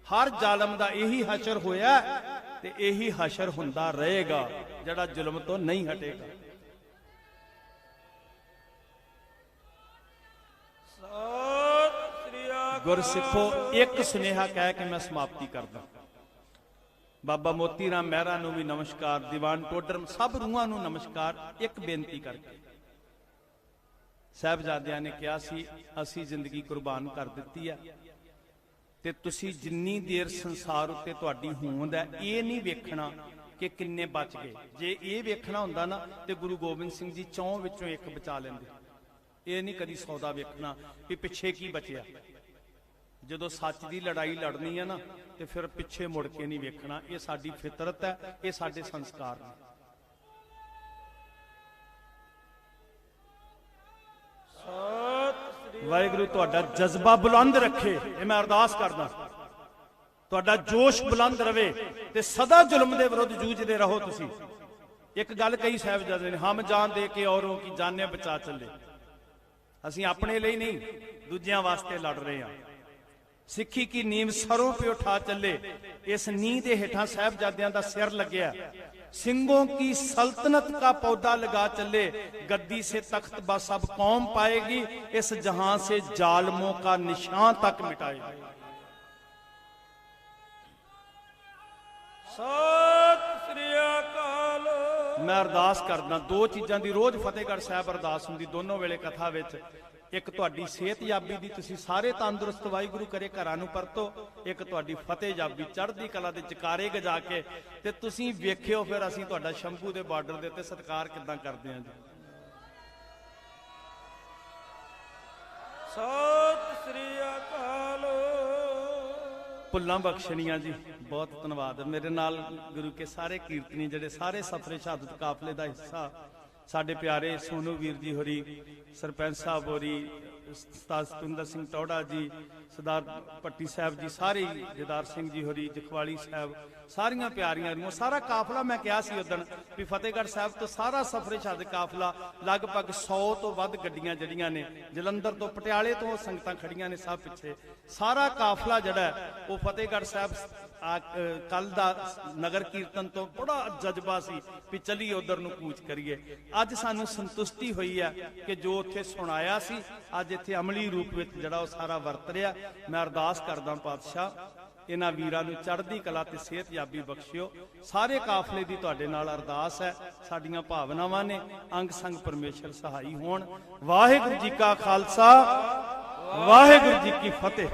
हर जालम दा यही हशर होया ते यही हशर हुंदा रहेगा जड़ा जुल्म तो नहीं हटेगा। गुरसिखो एक सुनेहा कह के मैं समाप्ति करदा। बाबा मोती राम मेहरा नूं भी नमस्कार, दीवान टोडर सब रूहां नूं नमस्कार। एक बेनती करके साहिबजादियां ने कहा सी असी जिंदगी कुर्बान कर दित्ती है ते तुसी जिन्नी देर संसार उत्ते तुहाडी होंद है ये नहीं वेखना कि किन्ने बच गए। जे ये वेखना हुंदा ना ते गुरु गोबिंद सिंह जी 4 विचों एक बचा लेंदे। ये नहीं कदी सौदा वेखना कि पिछे की बचिया। जदों सच की लड़ाई लड़नी है ना तो फिर पिछे मुड़ के नहीं वेखना। ये साडी फितरत है, ये साडे संस्कार ने। वाहिगुरू तुहाडा जज्बा बुलंद रखे, ये मैं अरदास करदा। तुहाडा जोश बुलंद रवे ते सदा जुल्म दे विरुद्ध जूझदे रहो। तुसी एक गल कही साहिबजादे ने, हम जान दे के औरों की जाने बचा चले। असीं अपने लिए नहीं दूजियां वास्ते लड़ रहे हैं। सिखी की नींव सरों पे उठा चले, इस नींव के हेठां साहिबजादियां दा सिर लग्या। सिंगों की सल्तनत का पौधा लगा चले, गद्दी से तख्त बा सब कौम पाएगी, इस जहां से जालमों का निशान तक मिटाएगी। सत श्री अकाल। मैं अरदास करदा, दो चीज़ां दी रोज फतेहगढ़ साहब अरदास हुंदी, दोनों वेले कथा विच। एक तुहाडी सेहत याबी दी, तुसीं सारे तंदुरुस्त वाहिगुरू करे घरां नूं परतो। एक तुहाडी फतेह याबी, चढ़दी कला दे जकारे गजा के ते तुसीं वेखियो फिर असीं तुहाडा शंभू दे बार्डर दे उत्ते सत्कार किदां करदे हां जी। सत श्री अकाल। भुल्लां बख्शणियां जी, बहुत धन्नवाद। मेरे नाल गुरु के सारे कीर्तनी जिहड़े सारे सफरे शहादत काफले दा हिस्सा, साडे प्यारे सोनू वीर जी होरी, सरपंच साहब होरी, उस्ताद सतुंदर सिंह टौड़ा जी, सरदार पट्टी साहब जी, सारे जदार सिंह जी होरी, जखवाली साहब, सारियां प्यारियां रूहां, सारा काफला। मैं कहा सी उदण भी फतेहगढ़ साहब तो सारा सफरे शहादत काफला लगभग 100 तो वध गड्डियां जड़ियां ने, जलंधर तो पटियाले तो संगतां खड़ियां ने, सब पिछे सारा काफला जड़ा वो फतेहगढ़ साहब कल दा नगर कीर्तन तो बड़ा जज्बा सी भी चली उधर नूं कूच करिए। अज सानू संतुष्टि हुई है कि जो उत्थे सुनाया सी अज इत्थे अमली रूप विच जड़ा वो सारा वरत रिहा। मैं अरदास करदा पातशाह इन्हां वीरां नूं चढ़दी कला ते सेहत याबी बख्शियो। सारे काफले दी तुहाडे नाल अरदास है, साडीआं भावनावां ने, अंग संग परमेश्वर सहाई होण। वाहिगुरू जी का खालसा, वाहिगुरू जी की फतेह।